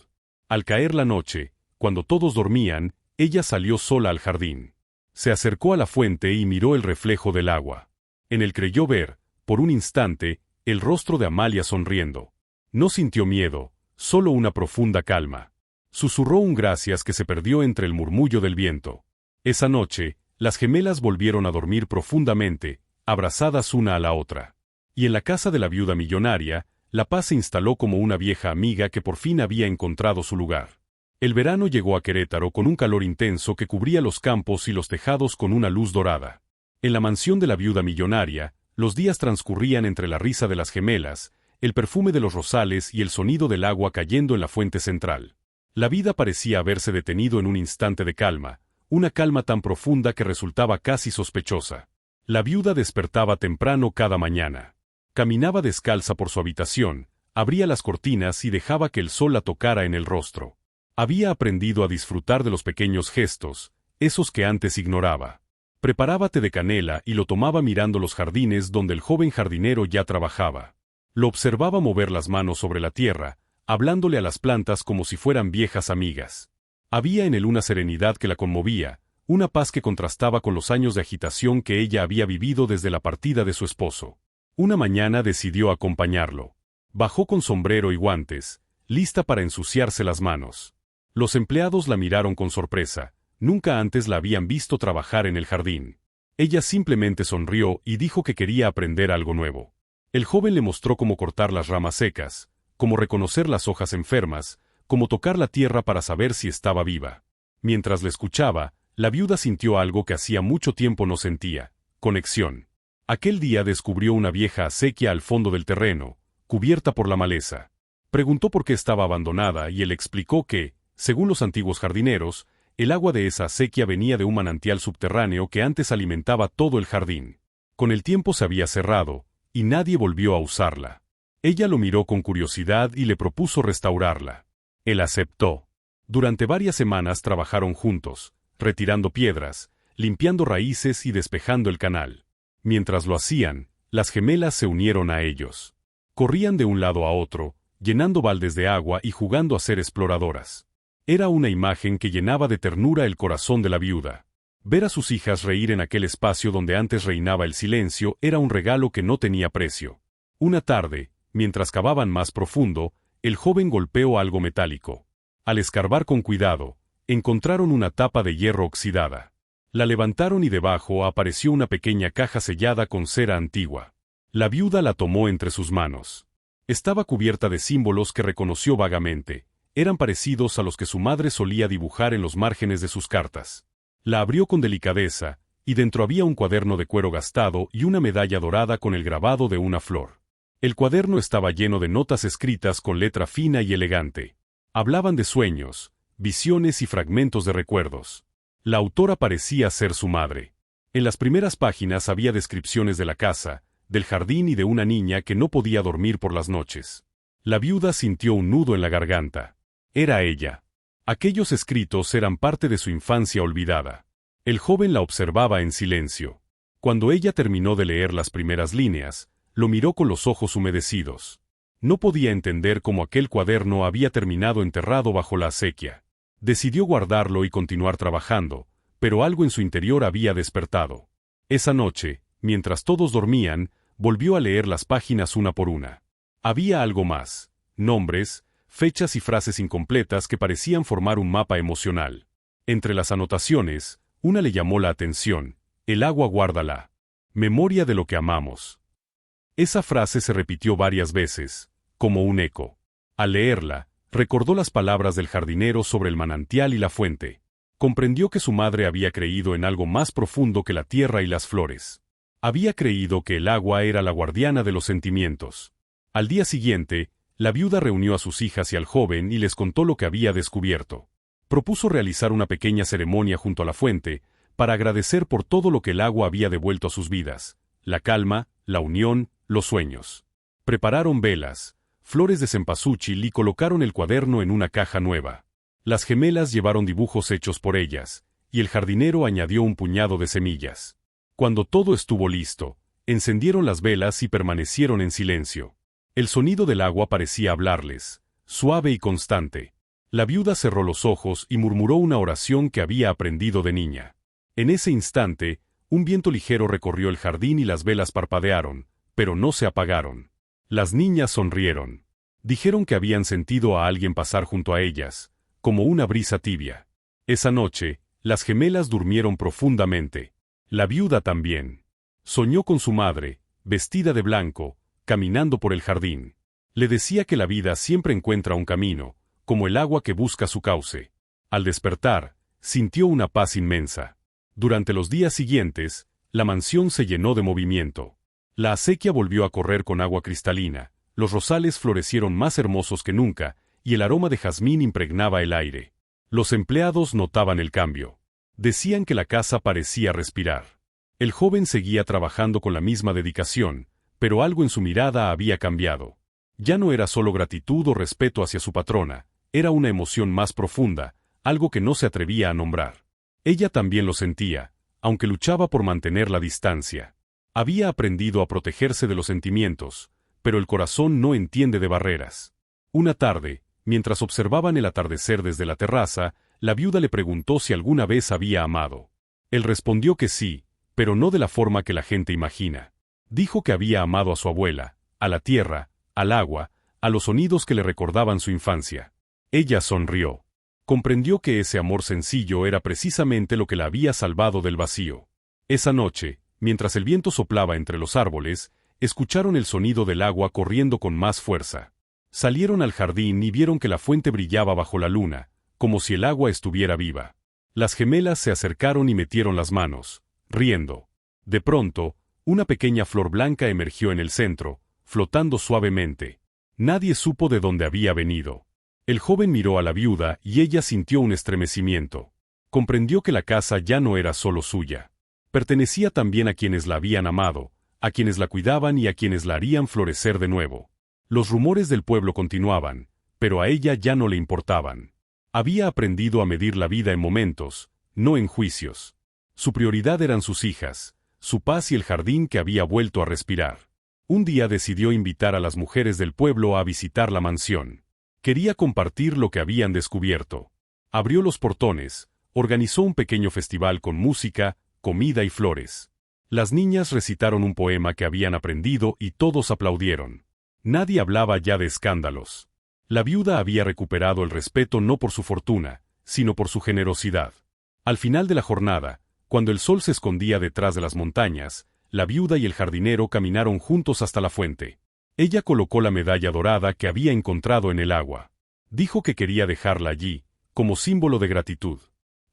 Al caer la noche, cuando todos dormían, ella salió sola al jardín. Se acercó a la fuente y miró el reflejo del agua. En él creyó ver, por un instante, el rostro de Amalia sonriendo. No sintió miedo, solo una profunda calma. Susurró un gracias que se perdió entre el murmullo del viento. Esa noche, las gemelas volvieron a dormir profundamente, abrazadas una a la otra. Y en la casa de la viuda millonaria, la paz se instaló como una vieja amiga que por fin había encontrado su lugar. El verano llegó a Querétaro con un calor intenso que cubría los campos y los tejados con una luz dorada. En la mansión de la viuda millonaria, los días transcurrían entre la risa de las gemelas, el perfume de los rosales y el sonido del agua cayendo en la fuente central. La vida parecía haberse detenido en un instante de calma, una calma tan profunda que resultaba casi sospechosa. La viuda despertaba temprano cada mañana. Caminaba descalza por su habitación, abría las cortinas y dejaba que el sol la tocara en el rostro. Había aprendido a disfrutar de los pequeños gestos, esos que antes ignoraba. Preparaba té de canela y lo tomaba mirando los jardines donde el joven jardinero ya trabajaba. Lo observaba mover las manos sobre la tierra, hablándole a las plantas como si fueran viejas amigas. Había en él una serenidad que la conmovía, una paz que contrastaba con los años de agitación que ella había vivido desde la partida de su esposo. Una mañana decidió acompañarlo. Bajó con sombrero y guantes, lista para ensuciarse las manos. Los empleados la miraron con sorpresa, nunca antes la habían visto trabajar en el jardín. Ella simplemente sonrió y dijo que quería aprender algo nuevo. El joven le mostró cómo cortar las ramas secas, cómo reconocer las hojas enfermas, cómo tocar la tierra para saber si estaba viva. Mientras le escuchaba, la viuda sintió algo que hacía mucho tiempo no sentía: conexión. Aquel día descubrió una vieja acequia al fondo del terreno, cubierta por la maleza. Preguntó por qué estaba abandonada y él explicó que, según los antiguos jardineros, el agua de esa acequia venía de un manantial subterráneo que antes alimentaba todo el jardín. Con el tiempo se había cerrado, y nadie volvió a usarla. Ella lo miró con curiosidad y le propuso restaurarla. Él aceptó. Durante varias semanas trabajaron juntos, retirando piedras, limpiando raíces y despejando el canal. Mientras lo hacían, las gemelas se unieron a ellos. Corrían de un lado a otro, llenando baldes de agua y jugando a ser exploradoras. Era una imagen que llenaba de ternura el corazón de la viuda. Ver a sus hijas reír en aquel espacio donde antes reinaba el silencio era un regalo que no tenía precio. Una tarde, mientras cavaban más profundo, el joven golpeó algo metálico. Al escarbar con cuidado, Encontraron una tapa de hierro oxidada. La levantaron y debajo apareció una pequeña caja sellada con cera antigua. La viuda la tomó entre sus manos. Estaba cubierta de símbolos que reconoció vagamente. Eran parecidos a los que su madre solía dibujar en los márgenes de sus cartas. La abrió con delicadeza, y dentro había un cuaderno de cuero gastado y una medalla dorada con el grabado de una flor. El cuaderno estaba lleno de notas escritas con letra fina y elegante. Hablaban de sueños, visiones y fragmentos de recuerdos. La autora parecía ser su madre. En las primeras páginas había descripciones de la casa, del jardín y de una niña que no podía dormir por las noches. La viuda sintió un nudo en la garganta. Era ella. Aquellos escritos eran parte de su infancia olvidada. El joven la observaba en silencio. Cuando ella terminó de leer las primeras líneas, lo miró con los ojos humedecidos. No podía entender cómo aquel cuaderno había terminado enterrado bajo la acequia. Decidió guardarlo y continuar trabajando, pero algo en su interior había despertado. Esa noche, mientras todos dormían, volvió a leer las páginas una por una. Había algo más: nombres, fechas y frases incompletas que parecían formar un mapa emocional. Entre las anotaciones, una le llamó la atención: el agua guárdala. Memoria de lo que amamos. Esa frase se repitió varias veces, como un eco. Al leerla, recordó las palabras del jardinero sobre el manantial y la fuente. Comprendió que su madre había creído en algo más profundo que la tierra y las flores. Había creído que el agua era la guardiana de los sentimientos. Al día siguiente, la viuda reunió a sus hijas y al joven y les contó lo que había descubierto. Propuso realizar una pequeña ceremonia junto a la fuente, para agradecer por todo lo que el agua había devuelto a sus vidas: la calma, la unión, los sueños. Prepararon velas, flores de cempasúchil y colocaron el cuaderno en una caja nueva. Las gemelas llevaron dibujos hechos por ellas, y el jardinero añadió un puñado de semillas. Cuando todo estuvo listo, encendieron las velas y permanecieron en silencio. El sonido del agua parecía hablarles, suave y constante. La viuda cerró los ojos y murmuró una oración que había aprendido de niña. En ese instante, un viento ligero recorrió el jardín y las velas parpadearon, pero no se apagaron. Las niñas sonrieron. Dijeron que habían sentido a alguien pasar junto a ellas, como una brisa tibia. Esa noche, las gemelas durmieron profundamente. La viuda también. Soñó con su madre, vestida de blanco, caminando por el jardín. Le decía que la vida siempre encuentra un camino, como el agua que busca su cauce. Al despertar, sintió una paz inmensa. Durante los días siguientes, la mansión se llenó de movimiento. La acequia volvió a correr con agua cristalina, los rosales florecieron más hermosos que nunca, y el aroma de jazmín impregnaba el aire. Los empleados notaban el cambio. Decían que la casa parecía respirar. El joven seguía trabajando con la misma dedicación, pero algo en su mirada había cambiado. Ya no era solo gratitud o respeto hacia su patrona, era una emoción más profunda, algo que no se atrevía a nombrar. Ella también lo sentía, aunque luchaba por mantener la distancia. Había aprendido a protegerse de los sentimientos, pero el corazón no entiende de barreras. Una tarde, mientras observaban el atardecer desde la terraza, la viuda le preguntó si alguna vez había amado. Él respondió que sí, pero no de la forma que la gente imagina. Dijo que había amado a su abuela, a la tierra, al agua, a los sonidos que le recordaban su infancia. Ella sonrió. Comprendió que ese amor sencillo era precisamente lo que la había salvado del vacío. Esa noche, mientras el viento soplaba entre los árboles, escucharon el sonido del agua corriendo con más fuerza. Salieron al jardín y vieron que la fuente brillaba bajo la luna, como si el agua estuviera viva. Las gemelas se acercaron y metieron las manos, riendo. De pronto, una pequeña flor blanca emergió en el centro, flotando suavemente. Nadie supo de dónde había venido. El joven miró a la viuda y ella sintió un estremecimiento. Comprendió que la casa ya no era solo suya. Pertenecía también a quienes la habían amado, a quienes la cuidaban y a quienes la harían florecer de nuevo. Los rumores del pueblo continuaban, pero a ella ya no le importaban. Había aprendido a medir la vida en momentos, no en juicios. Su prioridad eran sus hijas, su paz y el jardín que había vuelto a respirar. Un día decidió invitar a las mujeres del pueblo a visitar la mansión. Quería compartir lo que habían descubierto. Abrió los portones, organizó un pequeño festival con música, comida y flores. Las niñas recitaron un poema que habían aprendido y todos aplaudieron. Nadie hablaba ya de escándalos. La viuda había recuperado el respeto no por su fortuna, sino por su generosidad. Al final de la jornada, cuando el sol se escondía detrás de las montañas, la viuda y el jardinero caminaron juntos hasta la fuente. Ella colocó la medalla dorada que había encontrado en el agua. Dijo que quería dejarla allí, como símbolo de gratitud.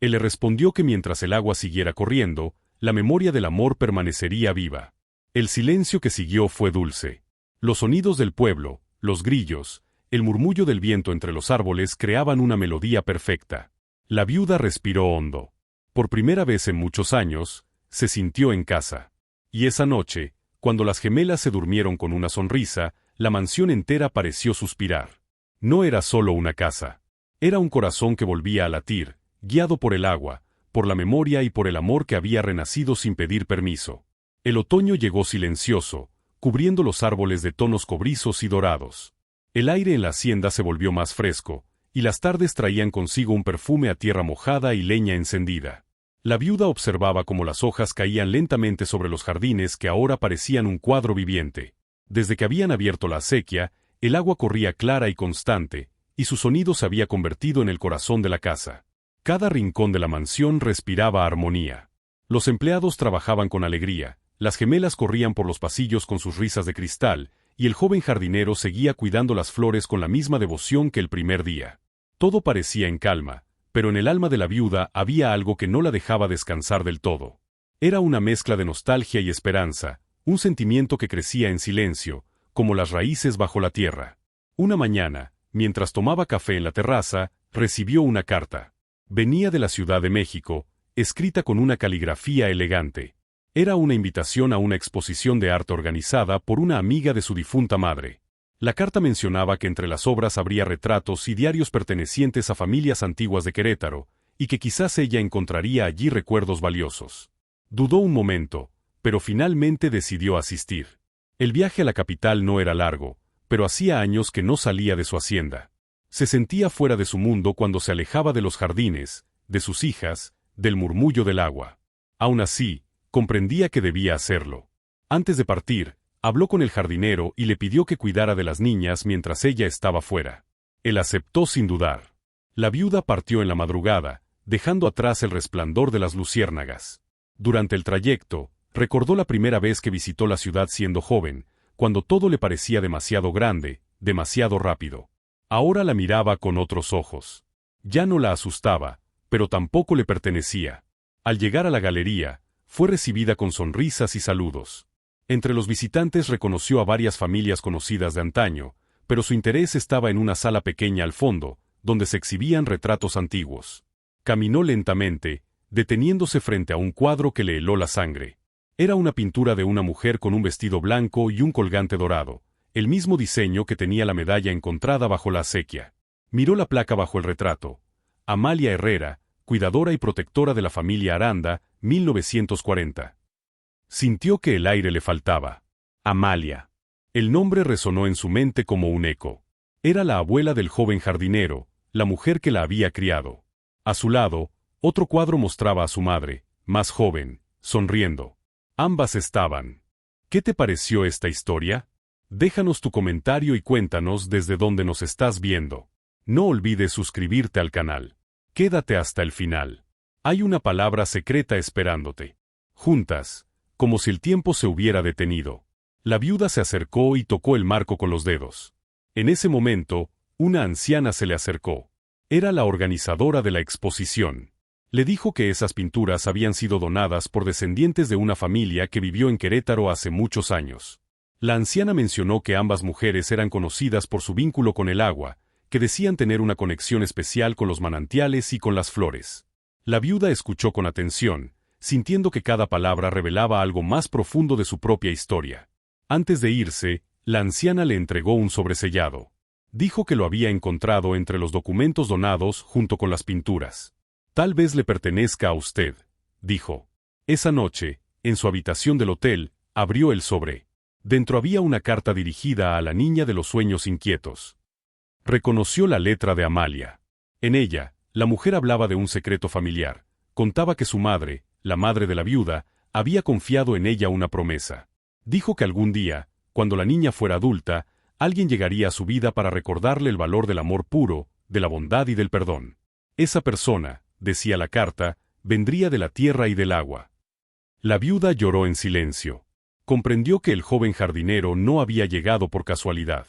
Él le respondió que mientras el agua siguiera corriendo, la memoria del amor permanecería viva. El silencio que siguió fue dulce. Los sonidos del pueblo, los grillos, el murmullo del viento entre los árboles creaban una melodía perfecta. La viuda respiró hondo. Por primera vez en muchos años, se sintió en casa. Y esa noche, cuando las gemelas se durmieron con una sonrisa, la mansión entera pareció suspirar. No era solo una casa. Era un corazón que volvía a latir, guiado por el agua, por la memoria y por el amor que había renacido sin pedir permiso. El otoño llegó silencioso, cubriendo los árboles de tonos cobrizos y dorados. El aire en la hacienda se volvió más fresco, y las tardes traían consigo un perfume a tierra mojada y leña encendida. La viuda observaba cómo las hojas caían lentamente sobre los jardines que ahora parecían un cuadro viviente. Desde que habían abierto la acequia, el agua corría clara y constante, y su sonido se había convertido en el corazón de la casa. Cada rincón de la mansión respiraba armonía. Los empleados trabajaban con alegría, las gemelas corrían por los pasillos con sus risas de cristal, y el joven jardinero seguía cuidando las flores con la misma devoción que el primer día. Todo parecía en calma, pero en el alma de la viuda había algo que no la dejaba descansar del todo. Era una mezcla de nostalgia y esperanza, un sentimiento que crecía en silencio, como las raíces bajo la tierra. Una mañana, mientras tomaba café en la terraza, recibió una carta. Venía de la Ciudad de México, escrita con una caligrafía elegante. Era una invitación a una exposición de arte organizada por una amiga de su difunta madre. La carta mencionaba que entre las obras habría retratos y diarios pertenecientes a familias antiguas de Querétaro, y que quizás ella encontraría allí recuerdos valiosos. Dudó un momento, pero finalmente decidió asistir. El viaje a la capital no era largo, pero hacía años que no salía de su hacienda. Se sentía fuera de su mundo cuando se alejaba de los jardines, de sus hijas, del murmullo del agua. Aún así, comprendía que debía hacerlo. Antes de partir, habló con el jardinero y le pidió que cuidara de las niñas mientras ella estaba fuera. Él aceptó sin dudar. La viuda partió en la madrugada, dejando atrás el resplandor de las luciérnagas. Durante el trayecto, recordó la primera vez que visitó la ciudad siendo joven, cuando todo le parecía demasiado grande, demasiado rápido. Ahora la miraba con otros ojos. Ya no la asustaba, pero tampoco le pertenecía. Al llegar a la galería, fue recibida con sonrisas y saludos. Entre los visitantes reconoció a varias familias conocidas de antaño, pero su interés estaba en una sala pequeña al fondo, donde se exhibían retratos antiguos. Caminó lentamente, deteniéndose frente a un cuadro que le heló la sangre. Era una pintura de una mujer con un vestido blanco y un colgante dorado, el mismo diseño que tenía la medalla encontrada bajo la acequia. Miró la placa bajo el retrato. Amalia Herrera, cuidadora y protectora de la familia Aranda, 1940. Sintió que el aire le faltaba. Amalia. El nombre resonó en su mente como un eco. Era la abuela del joven jardinero, la mujer que la había criado. A su lado, otro cuadro mostraba a su madre, más joven, sonriendo. Ambas estaban. ¿Qué te pareció esta historia? Déjanos tu comentario y cuéntanos desde dónde nos estás viendo. No olvides suscribirte al canal. Quédate hasta el final. Hay una palabra secreta esperándote. Juntas, como si el tiempo se hubiera detenido. La viuda se acercó y tocó el marco con los dedos. En ese momento, una anciana se le acercó. Era la organizadora de la exposición. Le dijo que esas pinturas habían sido donadas por descendientes de una familia que vivió en Querétaro hace muchos años. La anciana mencionó que ambas mujeres eran conocidas por su vínculo con el agua, que decían tener una conexión especial con los manantiales y con las flores. La viuda escuchó con atención, sintiendo que cada palabra revelaba algo más profundo de su propia historia. Antes de irse, la anciana le entregó un sobresellado. Dijo que lo había encontrado entre los documentos donados junto con las pinturas. Tal vez le pertenezca a usted, dijo. Esa noche, en su habitación del hotel, abrió el sobre. Dentro había una carta dirigida a la niña de los sueños inquietos. Reconoció la letra de Amalia. En ella, la mujer hablaba de un secreto familiar. Contaba que su madre, la madre de la viuda, había confiado en ella una promesa. Dijo que algún día, cuando la niña fuera adulta, alguien llegaría a su vida para recordarle el valor del amor puro, de la bondad y del perdón. Esa persona, decía la carta, vendría de la tierra y del agua. La viuda lloró en silencio. Comprendió que el joven jardinero no había llegado por casualidad.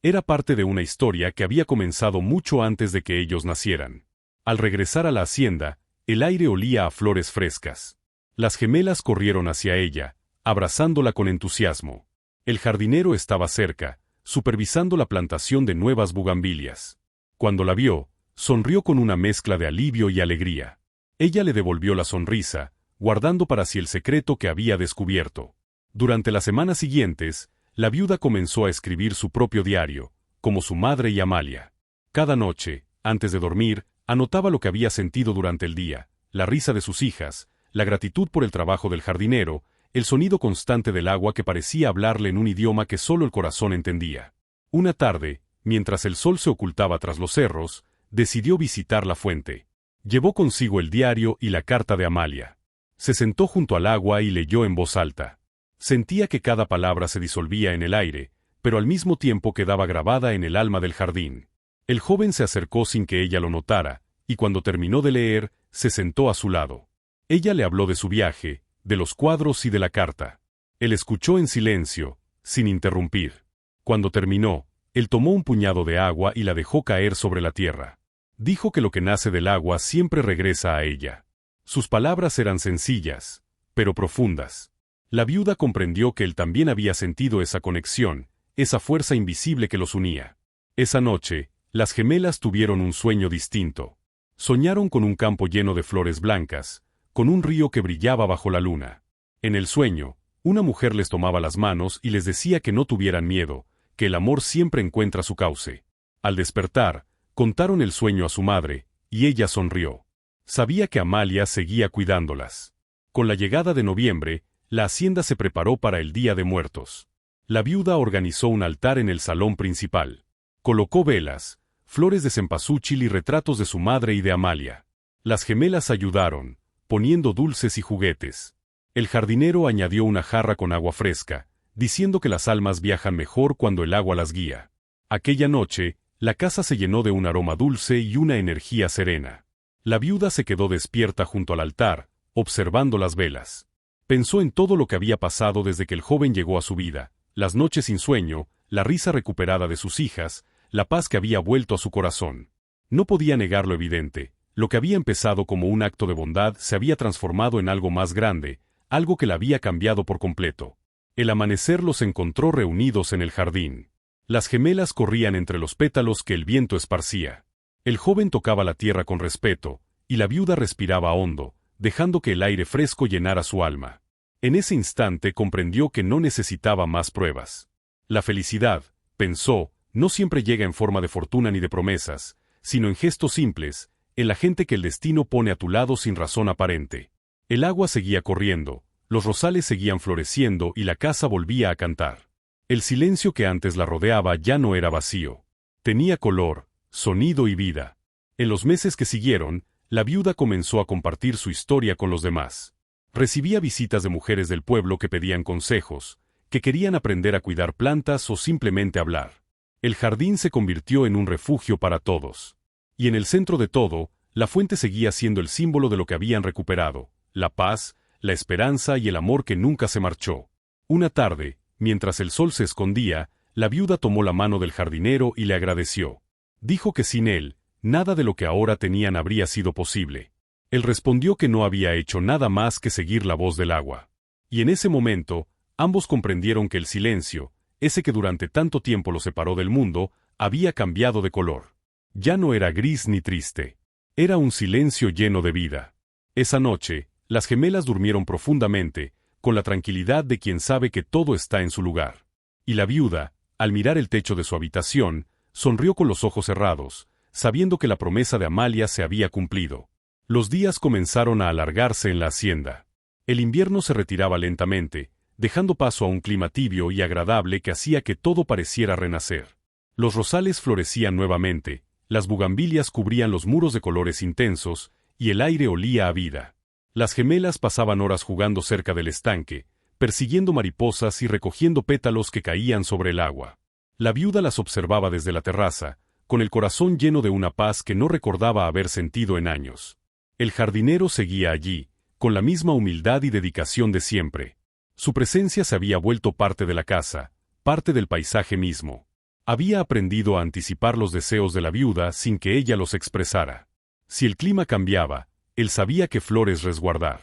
Era parte de una historia que había comenzado mucho antes de que ellos nacieran. Al regresar a la hacienda, el aire olía a flores frescas. Las gemelas corrieron hacia ella, abrazándola con entusiasmo. El jardinero estaba cerca, supervisando la plantación de nuevas bugambilias. Cuando la vio, sonrió con una mezcla de alivio y alegría. Ella le devolvió la sonrisa, guardando para sí el secreto que había descubierto. Durante las semanas siguientes, la viuda comenzó a escribir su propio diario, como su madre y Amalia. Cada noche, antes de dormir, anotaba lo que había sentido durante el día, la risa de sus hijas, la gratitud por el trabajo del jardinero, el sonido constante del agua que parecía hablarle en un idioma que solo el corazón entendía. Una tarde, mientras el sol se ocultaba tras los cerros, decidió visitar la fuente. Llevó consigo el diario y la carta de Amalia. Se sentó junto al agua y leyó en voz alta. Sentía que cada palabra se disolvía en el aire, pero al mismo tiempo quedaba grabada en el alma del jardín. El joven se acercó sin que ella lo notara, y cuando terminó de leer, se sentó a su lado. Ella le habló de su viaje, de los cuadros y de la carta. Él escuchó en silencio, sin interrumpir. Cuando terminó, él tomó un puñado de agua y la dejó caer sobre la tierra. Dijo que lo que nace del agua siempre regresa a ella. Sus palabras eran sencillas, pero profundas. La viuda comprendió que él también había sentido esa conexión, esa fuerza invisible que los unía. Esa noche, las gemelas tuvieron un sueño distinto. Soñaron con un campo lleno de flores blancas, con un río que brillaba bajo la luna. En el sueño, una mujer les tomaba las manos y les decía que no tuvieran miedo, que el amor siempre encuentra su cauce. Al despertar, contaron el sueño a su madre, y ella sonrió. Sabía que Amalia seguía cuidándolas. Con la llegada de noviembre, la hacienda se preparó para el Día de Muertos. La viuda organizó un altar en el salón principal. Colocó velas, flores de cempasúchil y retratos de su madre y de Amalia. Las gemelas ayudaron, poniendo dulces y juguetes. El jardinero añadió una jarra con agua fresca, diciendo que las almas viajan mejor cuando el agua las guía. Aquella noche, la casa se llenó de un aroma dulce y una energía serena. La viuda se quedó despierta junto al altar, observando las velas. Pensó en todo lo que había pasado desde que el joven llegó a su vida, las noches sin sueño, la risa recuperada de sus hijas, la paz que había vuelto a su corazón. No podía negar lo evidente. Lo que había empezado como un acto de bondad se había transformado en algo más grande, algo que la había cambiado por completo. El amanecer los encontró reunidos en el jardín. Las gemelas corrían entre los pétalos que el viento esparcía. El joven tocaba la tierra con respeto, y la viuda respiraba hondo, dejando que el aire fresco llenara su alma. En ese instante comprendió que no necesitaba más pruebas. La felicidad, pensó, no siempre llega en forma de fortuna ni de promesas, sino en gestos simples, en la gente que el destino pone a tu lado sin razón aparente. El agua seguía corriendo, los rosales seguían floreciendo y la casa volvía a cantar. El silencio que antes la rodeaba ya no era vacío. Tenía color, sonido y vida. En los meses que siguieron, la viuda comenzó a compartir su historia con los demás. Recibía visitas de mujeres del pueblo que pedían consejos, que querían aprender a cuidar plantas o simplemente hablar. El jardín se convirtió en un refugio para todos. Y en el centro de todo, la fuente seguía siendo el símbolo de lo que habían recuperado, la paz, la esperanza y el amor que nunca se marchó. Una tarde, mientras el sol se escondía, la viuda tomó la mano del jardinero y le agradeció. Dijo que sin él, nada de lo que ahora tenían habría sido posible. Él respondió que no había hecho nada más que seguir la voz del agua. Y en ese momento, ambos comprendieron que el silencio, ese que durante tanto tiempo los separó del mundo, había cambiado de color. Ya no era gris ni triste. Era un silencio lleno de vida. Esa noche, las gemelas durmieron profundamente, con la tranquilidad de quien sabe que todo está en su lugar. Y la viuda, al mirar el techo de su habitación, sonrió con los ojos cerrados, sabiendo que la promesa de Amalia se había cumplido. Los días comenzaron a alargarse en la hacienda. El invierno se retiraba lentamente, dejando paso a un clima tibio y agradable que hacía que todo pareciera renacer. Los rosales florecían nuevamente, las bugambilias cubrían los muros de colores intensos, y el aire olía a vida. Las gemelas pasaban horas jugando cerca del estanque, persiguiendo mariposas y recogiendo pétalos que caían sobre el agua. La viuda las observaba desde la terraza, con el corazón lleno de una paz que no recordaba haber sentido en años. El jardinero seguía allí, con la misma humildad y dedicación de siempre. Su presencia se había vuelto parte de la casa, parte del paisaje mismo. Había aprendido a anticipar los deseos de la viuda sin que ella los expresara. Si el clima cambiaba, él sabía qué flores resguardar.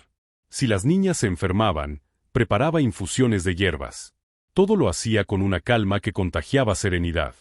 Si las niñas se enfermaban, preparaba infusiones de hierbas. Todo lo hacía con una calma que contagiaba serenidad.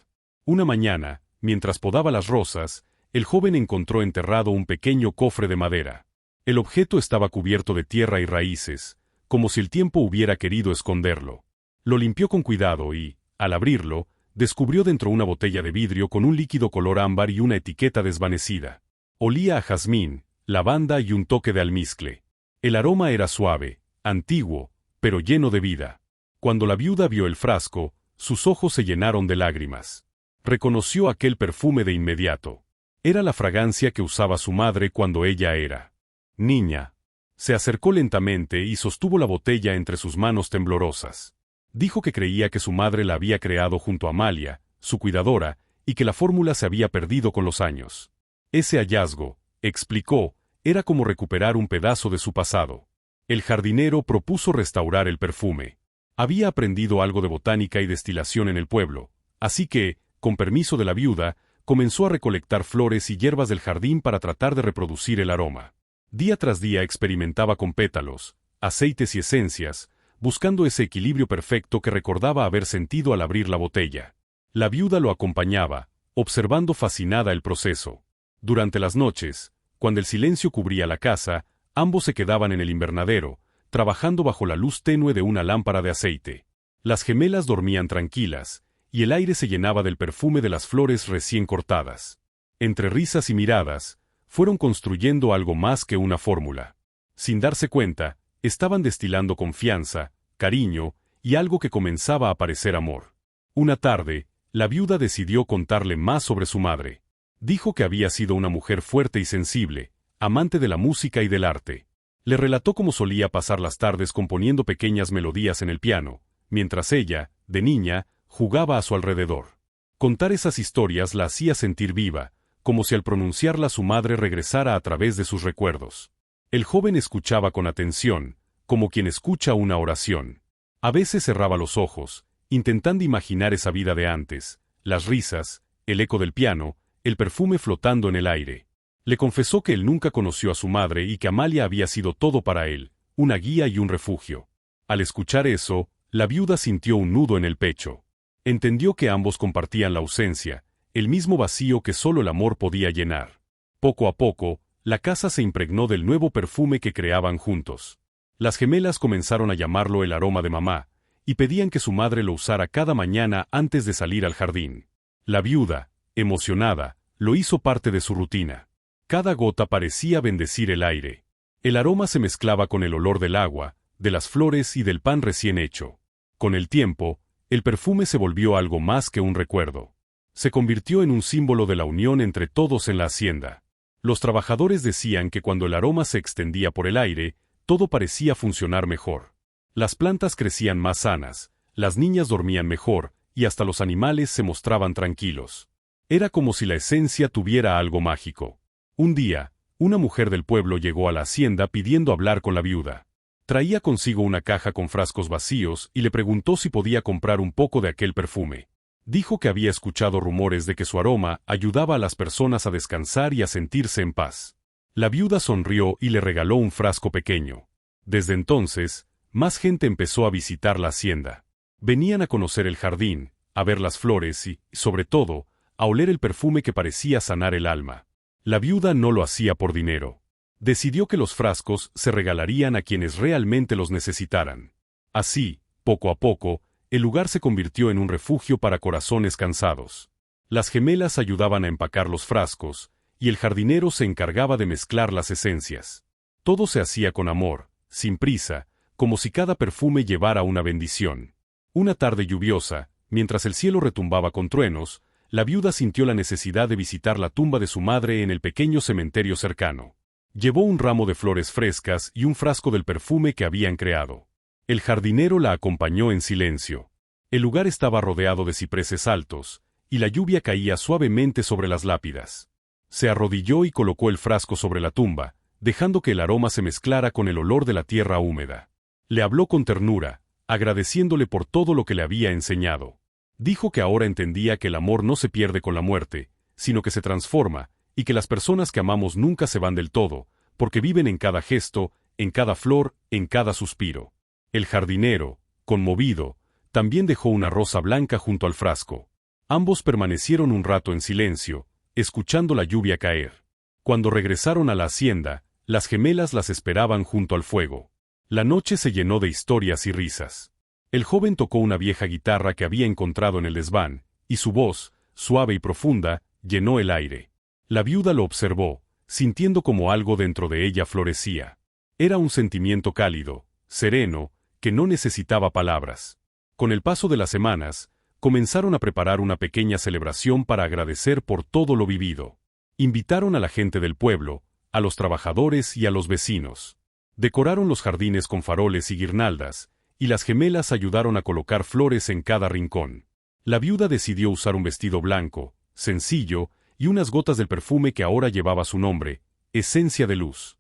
Una mañana, mientras podaba las rosas, el joven encontró enterrado un pequeño cofre de madera. El objeto estaba cubierto de tierra y raíces, como si el tiempo hubiera querido esconderlo. Lo limpió con cuidado y, al abrirlo, descubrió dentro una botella de vidrio con un líquido color ámbar y una etiqueta desvanecida. Olía a jazmín, lavanda y un toque de almizcle. El aroma era suave, antiguo, pero lleno de vida. Cuando la viuda vio el frasco, sus ojos se llenaron de lágrimas. Reconoció aquel perfume de inmediato. Era la fragancia que usaba su madre cuando ella era niña. Se acercó lentamente y sostuvo la botella entre sus manos temblorosas. Dijo que creía que su madre la había creado junto a Amalia, su cuidadora, y que la fórmula se había perdido con los años. Ese hallazgo, explicó, era como recuperar un pedazo de su pasado. El jardinero propuso restaurar el perfume. Había aprendido algo de botánica y destilación en el pueblo, así que, con permiso de la viuda, comenzó a recolectar flores y hierbas del jardín para tratar de reproducir el aroma. Día tras día experimentaba con pétalos, aceites y esencias, buscando ese equilibrio perfecto que recordaba haber sentido al abrir la botella. La viuda lo acompañaba, observando fascinada el proceso. Durante las noches, cuando el silencio cubría la casa, ambos se quedaban en el invernadero, trabajando bajo la luz tenue de una lámpara de aceite. Las gemelas dormían tranquilas, y el aire se llenaba del perfume de las flores recién cortadas. Entre risas y miradas, fueron construyendo algo más que una fórmula. Sin darse cuenta, estaban destilando confianza, cariño, y algo que comenzaba a parecer amor. Una tarde, la viuda decidió contarle más sobre su madre. Dijo que había sido una mujer fuerte y sensible, amante de la música y del arte. Le relató cómo solía pasar las tardes componiendo pequeñas melodías en el piano, mientras ella, de niña, jugaba a su alrededor. Contar esas historias la hacía sentir viva, como si al pronunciarla su madre regresara a través de sus recuerdos. El joven escuchaba con atención, como quien escucha una oración. A veces cerraba los ojos, intentando imaginar esa vida de antes, las risas, el eco del piano, el perfume flotando en el aire. Le confesó que él nunca conoció a su madre y que Amalia había sido todo para él, una guía y un refugio. Al escuchar eso, la viuda sintió un nudo en el pecho. Entendió que ambos compartían la ausencia, el mismo vacío que solo el amor podía llenar. Poco a poco, la casa se impregnó del nuevo perfume que creaban juntos. Las gemelas comenzaron a llamarlo el aroma de mamá, y pedían que su madre lo usara cada mañana antes de salir al jardín. La viuda, emocionada, lo hizo parte de su rutina. Cada gota parecía bendecir el aire. El aroma se mezclaba con el olor del agua, de las flores y del pan recién hecho. Con el tiempo, el perfume se volvió algo más que un recuerdo. Se convirtió en un símbolo de la unión entre todos en la hacienda. Los trabajadores decían que cuando el aroma se extendía por el aire, todo parecía funcionar mejor. Las plantas crecían más sanas, las niñas dormían mejor, y hasta los animales se mostraban tranquilos. Era como si la esencia tuviera algo mágico. Un día, una mujer del pueblo llegó a la hacienda pidiendo hablar con la viuda. Traía consigo una caja con frascos vacíos y le preguntó si podía comprar un poco de aquel perfume. Dijo que había escuchado rumores de que su aroma ayudaba a las personas a descansar y a sentirse en paz. La viuda sonrió y le regaló un frasco pequeño. Desde entonces, más gente empezó a visitar la hacienda. Venían a conocer el jardín, a ver las flores y, sobre todo, a oler el perfume que parecía sanar el alma. La viuda no lo hacía por dinero. Decidió que los frascos se regalarían a quienes realmente los necesitaran. Así, poco a poco, el lugar se convirtió en un refugio para corazones cansados. Las gemelas ayudaban a empacar los frascos, y el jardinero se encargaba de mezclar las esencias. Todo se hacía con amor, sin prisa, como si cada perfume llevara una bendición. Una tarde lluviosa, mientras el cielo retumbaba con truenos, la viuda sintió la necesidad de visitar la tumba de su madre en el pequeño cementerio cercano. Llevó un ramo de flores frescas y un frasco del perfume que habían creado. El jardinero la acompañó en silencio. El lugar estaba rodeado de cipreses altos, y la lluvia caía suavemente sobre las lápidas. Se arrodilló y colocó el frasco sobre la tumba, dejando que el aroma se mezclara con el olor de la tierra húmeda. Le habló con ternura, agradeciéndole por todo lo que le había enseñado. Dijo que ahora entendía que el amor no se pierde con la muerte, sino que se transforma, y que las personas que amamos nunca se van del todo, porque viven en cada gesto, en cada flor, en cada suspiro. El jardinero, conmovido, también dejó una rosa blanca junto al frasco. Ambos permanecieron un rato en silencio, escuchando la lluvia caer. Cuando regresaron a la hacienda, las gemelas las esperaban junto al fuego. La noche se llenó de historias y risas. El joven tocó una vieja guitarra que había encontrado en el desván, y su voz, suave y profunda, llenó el aire. La viuda lo observó, sintiendo como algo dentro de ella florecía. Era un sentimiento cálido, sereno, que no necesitaba palabras. Con el paso de las semanas, comenzaron a preparar una pequeña celebración para agradecer por todo lo vivido. Invitaron a la gente del pueblo, a los trabajadores y a los vecinos. Decoraron los jardines con faroles y guirnaldas, y las gemelas ayudaron a colocar flores en cada rincón. La viuda decidió usar un vestido blanco, sencillo, y unas gotas del perfume que ahora llevaba su nombre, Esencia de Luz.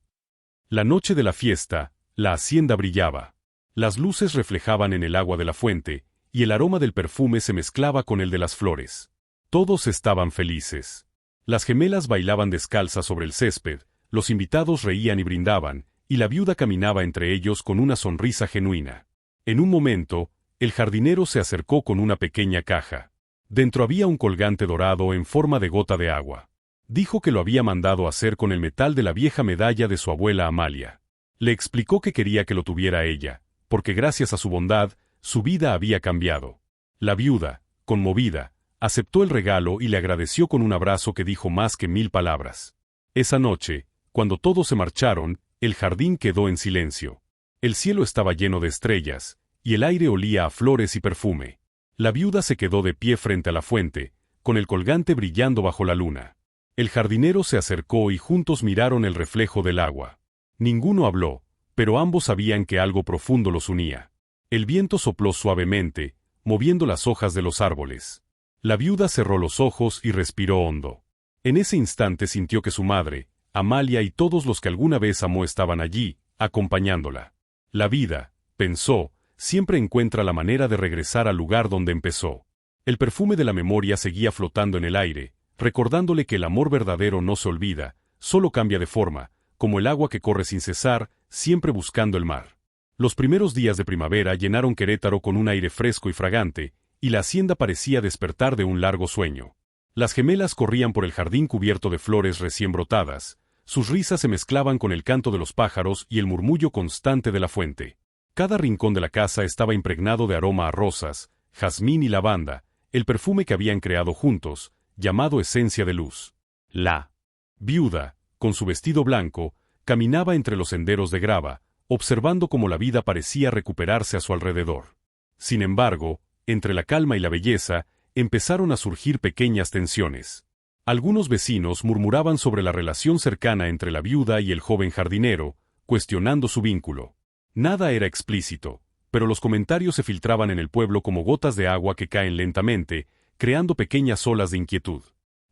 La noche de la fiesta, la hacienda brillaba. Las luces reflejaban en el agua de la fuente, y el aroma del perfume se mezclaba con el de las flores. Todos estaban felices. Las gemelas bailaban descalzas sobre el césped, los invitados reían y brindaban, y la viuda caminaba entre ellos con una sonrisa genuina. En un momento, el jardinero se acercó con una pequeña caja. Dentro había un colgante dorado en forma de gota de agua. Dijo que lo había mandado hacer con el metal de la vieja medalla de su abuela Amalia. Le explicó que quería que lo tuviera ella, porque gracias a su bondad, su vida había cambiado. La viuda, conmovida, aceptó el regalo y le agradeció con un abrazo que dijo más que 1000 palabras. Esa noche, cuando todos se marcharon, el jardín quedó en silencio. El cielo estaba lleno de estrellas, y el aire olía a flores y perfume. La viuda se quedó de pie frente a la fuente, con el colgante brillando bajo la luna. El jardinero se acercó y juntos miraron el reflejo del agua. Ninguno habló, pero ambos sabían que algo profundo los unía. El viento sopló suavemente, moviendo las hojas de los árboles. La viuda cerró los ojos y respiró hondo. En ese instante sintió que su madre, Amalia y todos los que alguna vez amó estaban allí, acompañándola. La vida, pensó, siempre encuentra la manera de regresar al lugar donde empezó. El perfume de la memoria seguía flotando en el aire, recordándole que el amor verdadero no se olvida, solo cambia de forma, como el agua que corre sin cesar, siempre buscando el mar. Los primeros días de primavera llenaron Querétaro con un aire fresco y fragante, y la hacienda parecía despertar de un largo sueño. Las gemelas corrían por el jardín cubierto de flores recién brotadas, sus risas se mezclaban con el canto de los pájaros y el murmullo constante de la fuente. Cada rincón de la casa estaba impregnado de aroma a rosas, jazmín y lavanda, el perfume que habían creado juntos, llamado Esencia de Luz. La viuda, con su vestido blanco, caminaba entre los senderos de grava, observando cómo la vida parecía recuperarse a su alrededor. Sin embargo, entre la calma y la belleza, empezaron a surgir pequeñas tensiones. Algunos vecinos murmuraban sobre la relación cercana entre la viuda y el joven jardinero, cuestionando su vínculo. Nada era explícito, pero los comentarios se filtraban en el pueblo como gotas de agua que caen lentamente, creando pequeñas olas de inquietud.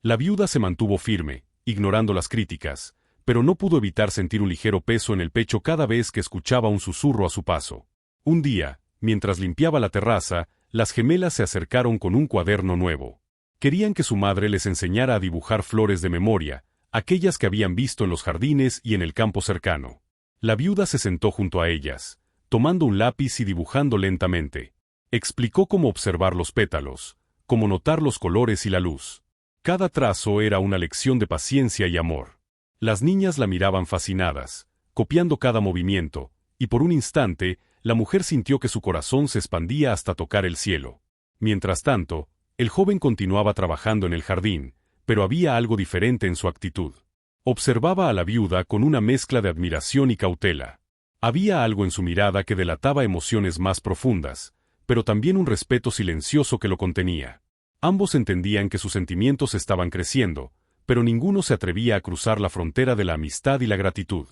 La viuda se mantuvo firme, ignorando las críticas, pero no pudo evitar sentir un ligero peso en el pecho cada vez que escuchaba un susurro a su paso. Un día, mientras limpiaba la terraza, las gemelas se acercaron con un cuaderno nuevo. Querían que su madre les enseñara a dibujar flores de memoria, aquellas que habían visto en los jardines y en el campo cercano. La viuda se sentó junto a ellas, tomando un lápiz y dibujando lentamente. Explicó cómo observar los pétalos, cómo notar los colores y la luz. Cada trazo era una lección de paciencia y amor. Las niñas la miraban fascinadas, copiando cada movimiento, y por un instante, la mujer sintió que su corazón se expandía hasta tocar el cielo. Mientras tanto, el joven continuaba trabajando en el jardín, pero había algo diferente en su actitud. Observaba a la viuda con una mezcla de admiración y cautela. Había algo en su mirada que delataba emociones más profundas, pero también un respeto silencioso que lo contenía. Ambos entendían que sus sentimientos estaban creciendo, pero ninguno se atrevía a cruzar la frontera de la amistad y la gratitud.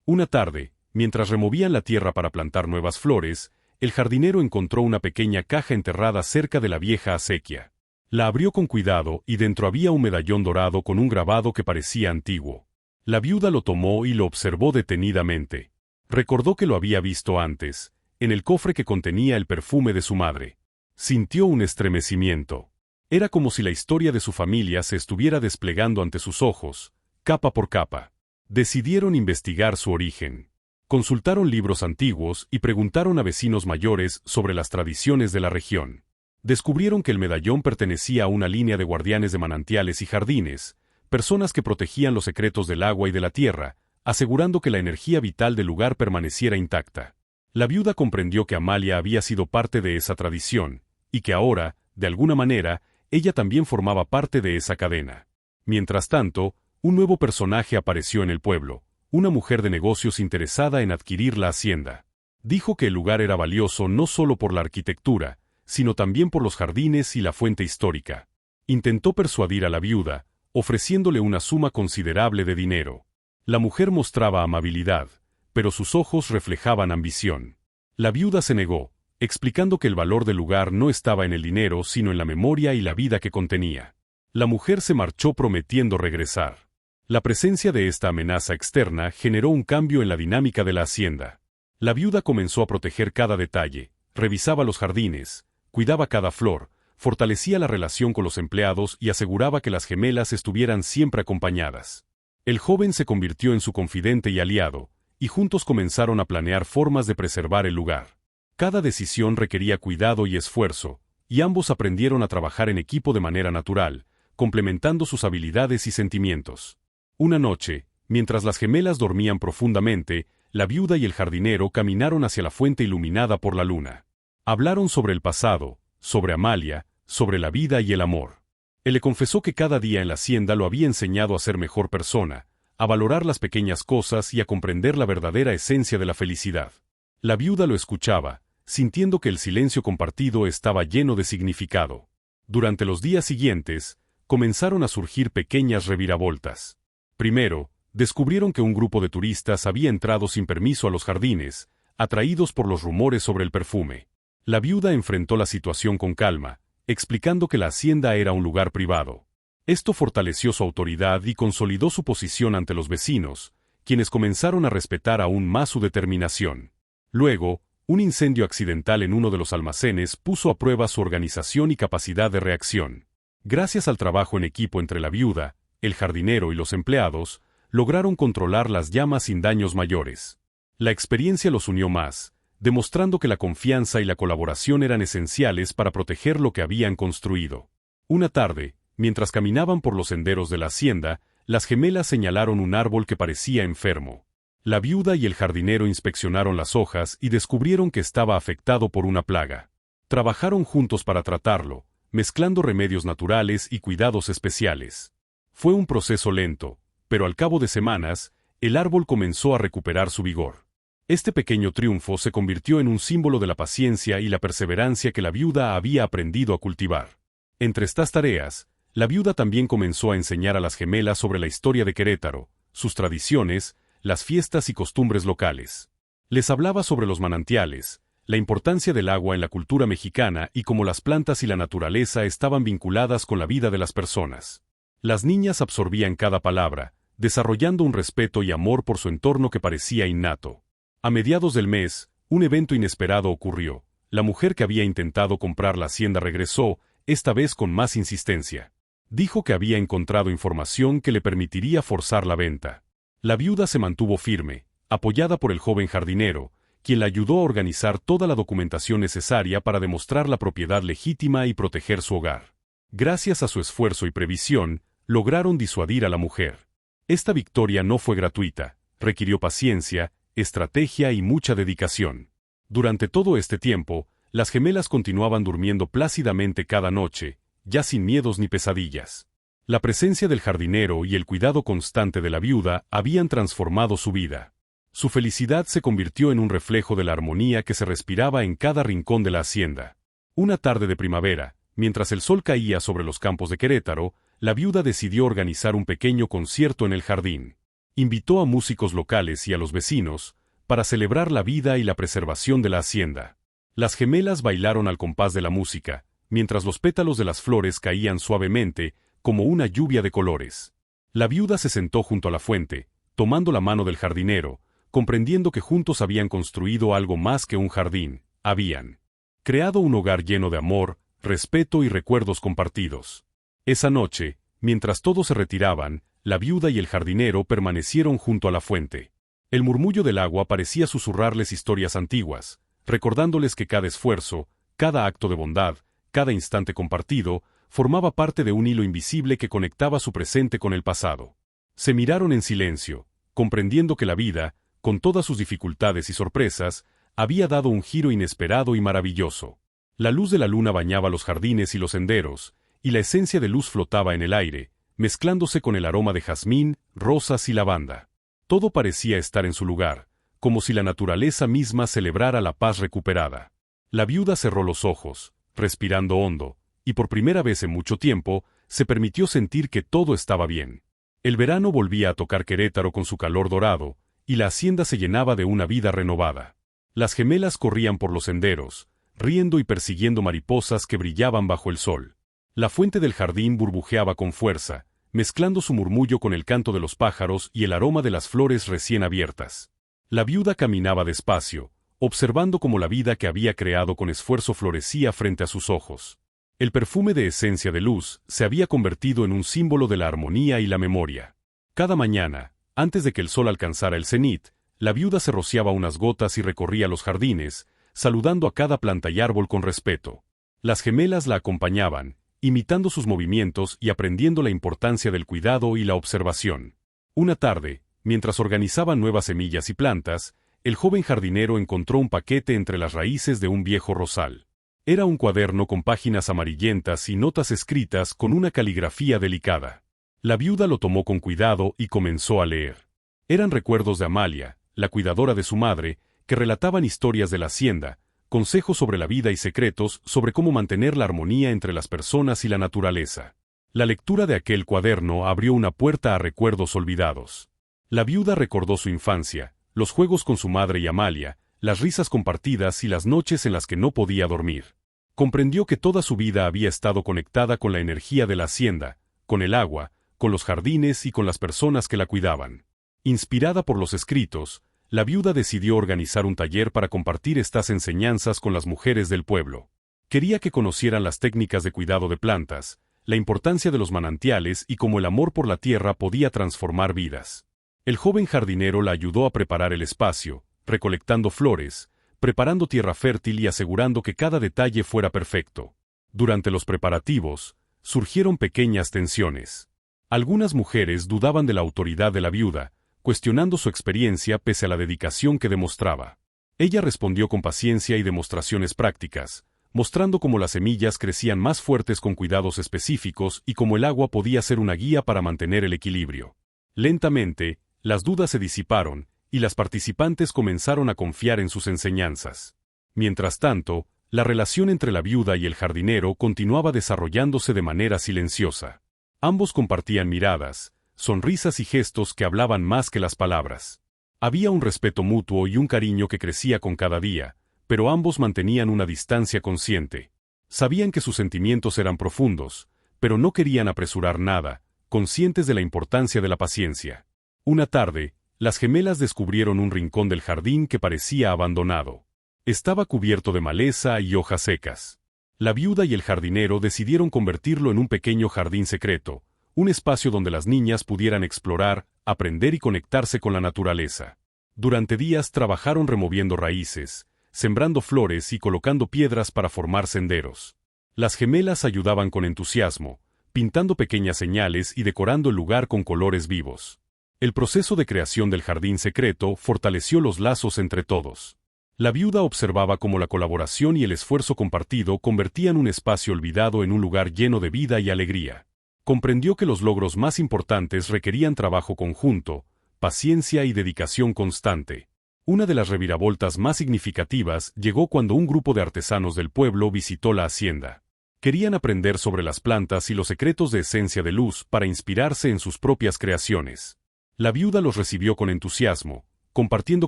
Una tarde, mientras removían la tierra para plantar nuevas flores, el jardinero encontró una pequeña caja enterrada cerca de la vieja acequia. La abrió con cuidado y dentro había un medallón dorado con un grabado que parecía antiguo. La viuda lo tomó y lo observó detenidamente. Recordó que lo había visto antes, en el cofre que contenía el perfume de su madre. Sintió un estremecimiento. Era como si la historia de su familia se estuviera desplegando ante sus ojos, capa por capa. Decidieron investigar su origen. Consultaron libros antiguos y preguntaron a vecinos mayores sobre las tradiciones de la región. Descubrieron que el medallón pertenecía a una línea de guardianes de manantiales y jardines, personas que protegían los secretos del agua y de la tierra, asegurando que la energía vital del lugar permaneciera intacta. La viuda comprendió que Amalia había sido parte de esa tradición, y que ahora, de alguna manera, ella también formaba parte de esa cadena. Mientras tanto, un nuevo personaje apareció en el pueblo, una mujer de negocios interesada en adquirir la hacienda. Dijo que el lugar era valioso no solo por la arquitectura, sino también por los jardines y la fuente histórica. Intentó persuadir a la viuda, ofreciéndole una suma considerable de dinero. La mujer mostraba amabilidad, pero sus ojos reflejaban ambición. La viuda se negó, explicando que el valor del lugar no estaba en el dinero sino en la memoria y la vida que contenía. La mujer se marchó prometiendo regresar. La presencia de esta amenaza externa generó un cambio en la dinámica de la hacienda. La viuda comenzó a proteger cada detalle, revisaba los jardines, cuidaba cada flor, fortalecía la relación con los empleados y aseguraba que las gemelas estuvieran siempre acompañadas. El joven se convirtió en su confidente y aliado, y juntos comenzaron a planear formas de preservar el lugar. Cada decisión requería cuidado y esfuerzo, y ambos aprendieron a trabajar en equipo de manera natural, complementando sus habilidades y sentimientos. Una noche, mientras las gemelas dormían profundamente, la viuda y el jardinero caminaron hacia la fuente iluminada por la luna. Hablaron sobre el pasado, sobre Amalia, sobre la vida y el amor. Él le confesó que cada día en la hacienda lo había enseñado a ser mejor persona, a valorar las pequeñas cosas y a comprender la verdadera esencia de la felicidad. La viuda lo escuchaba, sintiendo que el silencio compartido estaba lleno de significado. Durante los días siguientes, comenzaron a surgir pequeñas reviravoltas. Primero, descubrieron que un grupo de turistas había entrado sin permiso a los jardines, atraídos por los rumores sobre el perfume. La viuda enfrentó la situación con calma, explicando que la hacienda era un lugar privado. Esto fortaleció su autoridad y consolidó su posición ante los vecinos, quienes comenzaron a respetar aún más su determinación. Luego, un incendio accidental en uno de los almacenes puso a prueba su organización y capacidad de reacción. Gracias al trabajo en equipo entre la viuda, el jardinero y los empleados, lograron controlar las llamas sin daños mayores. La experiencia los unió más, demostrando que la confianza y la colaboración eran esenciales para proteger lo que habían construido. Una tarde, mientras caminaban por los senderos de la hacienda, las gemelas señalaron un árbol que parecía enfermo. La viuda y el jardinero inspeccionaron las hojas y descubrieron que estaba afectado por una plaga. Trabajaron juntos para tratarlo, mezclando remedios naturales y cuidados especiales. Fue un proceso lento, pero al cabo de semanas, el árbol comenzó a recuperar su vigor. Este pequeño triunfo se convirtió en un símbolo de la paciencia y la perseverancia que la viuda había aprendido a cultivar. Entre estas tareas, la viuda también comenzó a enseñar a las gemelas sobre la historia de Querétaro, sus tradiciones, las fiestas y costumbres locales. Les hablaba sobre los manantiales, la importancia del agua en la cultura mexicana y cómo las plantas y la naturaleza estaban vinculadas con la vida de las personas. Las niñas absorbían cada palabra, desarrollando un respeto y amor por su entorno que parecía innato. A mediados del mes, un evento inesperado ocurrió. La mujer que había intentado comprar la hacienda regresó, esta vez con más insistencia. Dijo que había encontrado información que le permitiría forzar la venta. La viuda se mantuvo firme, apoyada por el joven jardinero, quien la ayudó a organizar toda la documentación necesaria para demostrar la propiedad legítima y proteger su hogar. Gracias a su esfuerzo y previsión, lograron disuadir a la mujer. Esta victoria no fue gratuita, requirió paciencia, estrategia y mucha dedicación. Durante todo este tiempo, las gemelas continuaban durmiendo plácidamente cada noche, ya sin miedos ni pesadillas. La presencia del jardinero y el cuidado constante de la viuda habían transformado su vida. Su felicidad se convirtió en un reflejo de la armonía que se respiraba en cada rincón de la hacienda. Una tarde de primavera, mientras el sol caía sobre los campos de Querétaro, la viuda decidió organizar un pequeño concierto en el jardín. Invitó a músicos locales y a los vecinos, para celebrar la vida y la preservación de la hacienda. Las gemelas bailaron al compás de la música, mientras los pétalos de las flores caían suavemente, como una lluvia de colores. La viuda se sentó junto a la fuente, tomando la mano del jardinero, comprendiendo que juntos habían construido algo más que un jardín, habían creado un hogar lleno de amor, respeto y recuerdos compartidos. Esa noche, mientras todos se retiraban, la viuda y el jardinero permanecieron junto a la fuente. El murmullo del agua parecía susurrarles historias antiguas, recordándoles que cada esfuerzo, cada acto de bondad, cada instante compartido, formaba parte de un hilo invisible que conectaba su presente con el pasado. Se miraron en silencio, comprendiendo que la vida, con todas sus dificultades y sorpresas, había dado un giro inesperado y maravilloso. La luz de la luna bañaba los jardines y los senderos, y la esencia de luz flotaba en el aire, mezclándose con el aroma de jazmín, rosas y lavanda. Todo parecía estar en su lugar, como si la naturaleza misma celebrara la paz recuperada. La viuda cerró los ojos, respirando hondo, y por primera vez en mucho tiempo, se permitió sentir que todo estaba bien. El verano volvía a tocar Querétaro con su calor dorado, y la hacienda se llenaba de una vida renovada. Las gemelas corrían por los senderos, riendo y persiguiendo mariposas que brillaban bajo el sol. La fuente del jardín burbujeaba con fuerza, mezclando su murmullo con el canto de los pájaros y el aroma de las flores recién abiertas. La viuda caminaba despacio, observando cómo la vida que había creado con esfuerzo florecía frente a sus ojos. El perfume de esencia de luz se había convertido en un símbolo de la armonía y la memoria. Cada mañana, antes de que el sol alcanzara el cenit, la viuda se rociaba unas gotas y recorría los jardines, saludando a cada planta y árbol con respeto. Las gemelas la acompañaban, imitando sus movimientos y aprendiendo la importancia del cuidado y la observación. Una tarde, mientras organizaban nuevas semillas y plantas, el joven jardinero encontró un paquete entre las raíces de un viejo rosal. Era un cuaderno con páginas amarillentas y notas escritas con una caligrafía delicada. La viuda lo tomó con cuidado y comenzó a leer. Eran recuerdos de Amalia, la cuidadora de su madre, que relataban historias de la hacienda, consejos sobre la vida y secretos sobre cómo mantener la armonía entre las personas y la naturaleza. La lectura de aquel cuaderno abrió una puerta a recuerdos olvidados. La viuda recordó su infancia, los juegos con su madre y Amalia, las risas compartidas y las noches en las que no podía dormir. Comprendió que toda su vida había estado conectada con la energía de la hacienda, con el agua, con los jardines y con las personas que la cuidaban. Inspirada por los escritos, la viuda decidió organizar un taller para compartir estas enseñanzas con las mujeres del pueblo. Quería que conocieran las técnicas de cuidado de plantas, la importancia de los manantiales y cómo el amor por la tierra podía transformar vidas. El joven jardinero la ayudó a preparar el espacio, recolectando flores, preparando tierra fértil y asegurando que cada detalle fuera perfecto. Durante los preparativos, surgieron pequeñas tensiones. Algunas mujeres dudaban de la autoridad de la viuda, cuestionando su experiencia pese a la dedicación que demostraba. Ella respondió con paciencia y demostraciones prácticas, mostrando cómo las semillas crecían más fuertes con cuidados específicos y cómo el agua podía ser una guía para mantener el equilibrio. Lentamente, las dudas se disiparon, y las participantes comenzaron a confiar en sus enseñanzas. Mientras tanto, la relación entre la viuda y el jardinero continuaba desarrollándose de manera silenciosa. Ambos compartían miradas, sonrisas y gestos que hablaban más que las palabras. Había un respeto mutuo y un cariño que crecía con cada día, pero ambos mantenían una distancia consciente. Sabían que sus sentimientos eran profundos, pero no querían apresurar nada, conscientes de la importancia de la paciencia. Una tarde, las gemelas descubrieron un rincón del jardín que parecía abandonado. Estaba cubierto de maleza y hojas secas. La viuda y el jardinero decidieron convertirlo en un pequeño jardín secreto, un espacio donde las niñas pudieran explorar, aprender y conectarse con la naturaleza. Durante días trabajaron removiendo raíces, sembrando flores y colocando piedras para formar senderos. Las gemelas ayudaban con entusiasmo, pintando pequeñas señales y decorando el lugar con colores vivos. El proceso de creación del jardín secreto fortaleció los lazos entre todos. La viuda observaba cómo la colaboración y el esfuerzo compartido convertían un espacio olvidado en un lugar lleno de vida y alegría. Comprendió que los logros más importantes requerían trabajo conjunto, paciencia y dedicación constante. Una de las reviravoltas más significativas llegó cuando un grupo de artesanos del pueblo visitó la hacienda. Querían aprender sobre las plantas y los secretos de esencia de luz para inspirarse en sus propias creaciones. La viuda los recibió con entusiasmo, compartiendo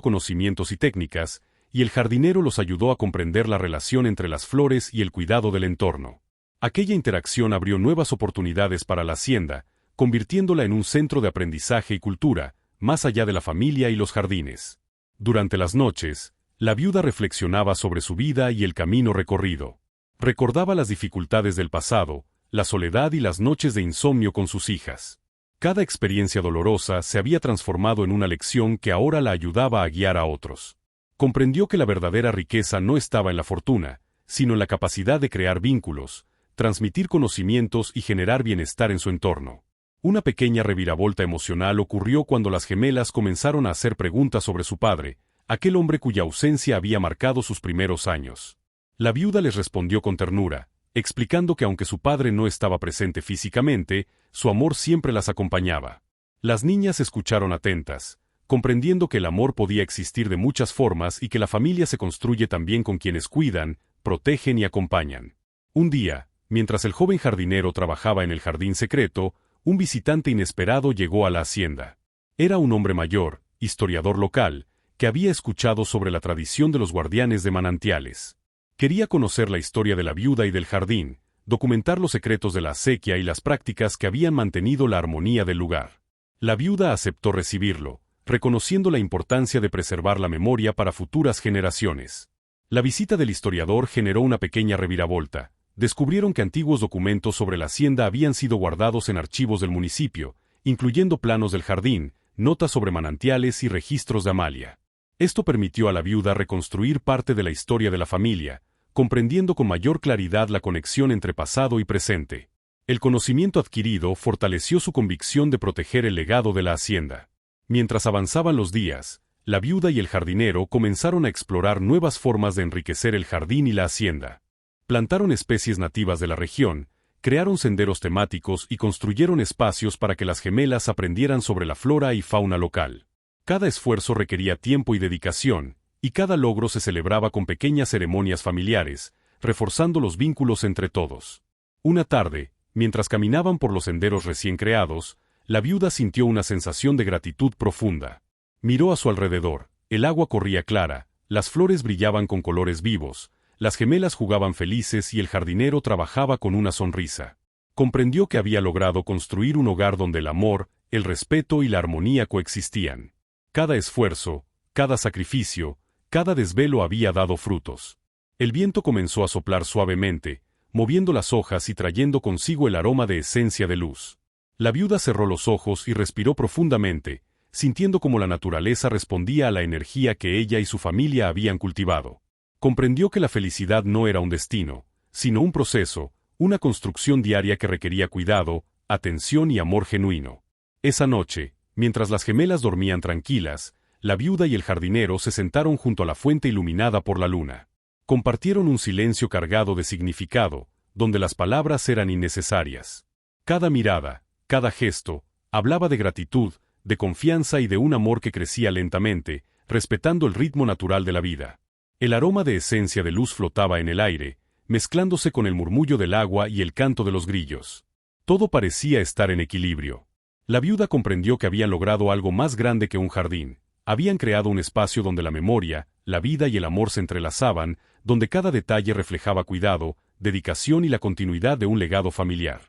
conocimientos y técnicas, y el jardinero los ayudó a comprender la relación entre las flores y el cuidado del entorno. Aquella interacción abrió nuevas oportunidades para la hacienda, convirtiéndola en un centro de aprendizaje y cultura, más allá de la familia y los jardines. Durante las noches, la viuda reflexionaba sobre su vida y el camino recorrido. Recordaba las dificultades del pasado, la soledad y las noches de insomnio con sus hijas. Cada experiencia dolorosa se había transformado en una lección que ahora la ayudaba a guiar a otros. Comprendió que la verdadera riqueza no estaba en la fortuna, sino en la capacidad de crear vínculos, transmitir conocimientos y generar bienestar en su entorno. Una pequeña reviravolta emocional ocurrió cuando las gemelas comenzaron a hacer preguntas sobre su padre, aquel hombre cuya ausencia había marcado sus primeros años. La viuda les respondió con ternura, explicando que aunque su padre no estaba presente físicamente, su amor siempre las acompañaba. Las niñas escucharon atentas, comprendiendo que el amor podía existir de muchas formas y que la familia se construye también con quienes cuidan, protegen y acompañan. Un día, mientras el joven jardinero trabajaba en el jardín secreto, un visitante inesperado llegó a la hacienda. Era un hombre mayor, historiador local, que había escuchado sobre la tradición de los guardianes de manantiales. Quería conocer la historia de la viuda y del jardín, documentar los secretos de la acequia y las prácticas que habían mantenido la armonía del lugar. La viuda aceptó recibirlo, reconociendo la importancia de preservar la memoria para futuras generaciones. La visita del historiador generó una pequeña reviravolta. Descubrieron que antiguos documentos sobre la hacienda habían sido guardados en archivos del municipio, incluyendo planos del jardín, notas sobre manantiales y registros de Amalia. Esto permitió a la viuda reconstruir parte de la historia de la familia, comprendiendo con mayor claridad la conexión entre pasado y presente. El conocimiento adquirido fortaleció su convicción de proteger el legado de la hacienda. Mientras avanzaban los días, la viuda y el jardinero comenzaron a explorar nuevas formas de enriquecer el jardín y la hacienda. Plantaron especies nativas de la región, crearon senderos temáticos y construyeron espacios para que las gemelas aprendieran sobre la flora y fauna local. Cada esfuerzo requería tiempo y dedicación, y cada logro se celebraba con pequeñas ceremonias familiares, reforzando los vínculos entre todos. Una tarde, mientras caminaban por los senderos recién creados, la viuda sintió una sensación de gratitud profunda. Miró a su alrededor, el agua corría clara, las flores brillaban con colores vivos, las gemelas jugaban felices y el jardinero trabajaba con una sonrisa. Comprendió que había logrado construir un hogar donde el amor, el respeto y la armonía coexistían. Cada esfuerzo, cada sacrificio, cada desvelo había dado frutos. El viento comenzó a soplar suavemente, moviendo las hojas y trayendo consigo el aroma de esencia de luz. La viuda cerró los ojos y respiró profundamente, sintiendo cómo la naturaleza respondía a la energía que ella y su familia habían cultivado. Comprendió que la felicidad no era un destino, sino un proceso, una construcción diaria que requería cuidado, atención y amor genuino. Esa noche, mientras las gemelas dormían tranquilas, la viuda y el jardinero se sentaron junto a la fuente iluminada por la luna. Compartieron un silencio cargado de significado, donde las palabras eran innecesarias. Cada mirada, cada gesto, hablaba de gratitud, de confianza y de un amor que crecía lentamente, respetando el ritmo natural de la vida. El aroma de esencia de luz flotaba en el aire, mezclándose con el murmullo del agua y el canto de los grillos. Todo parecía estar en equilibrio. La viuda comprendió que habían logrado algo más grande que un jardín. Habían creado un espacio donde la memoria, la vida y el amor se entrelazaban, donde cada detalle reflejaba cuidado, dedicación y la continuidad de un legado familiar.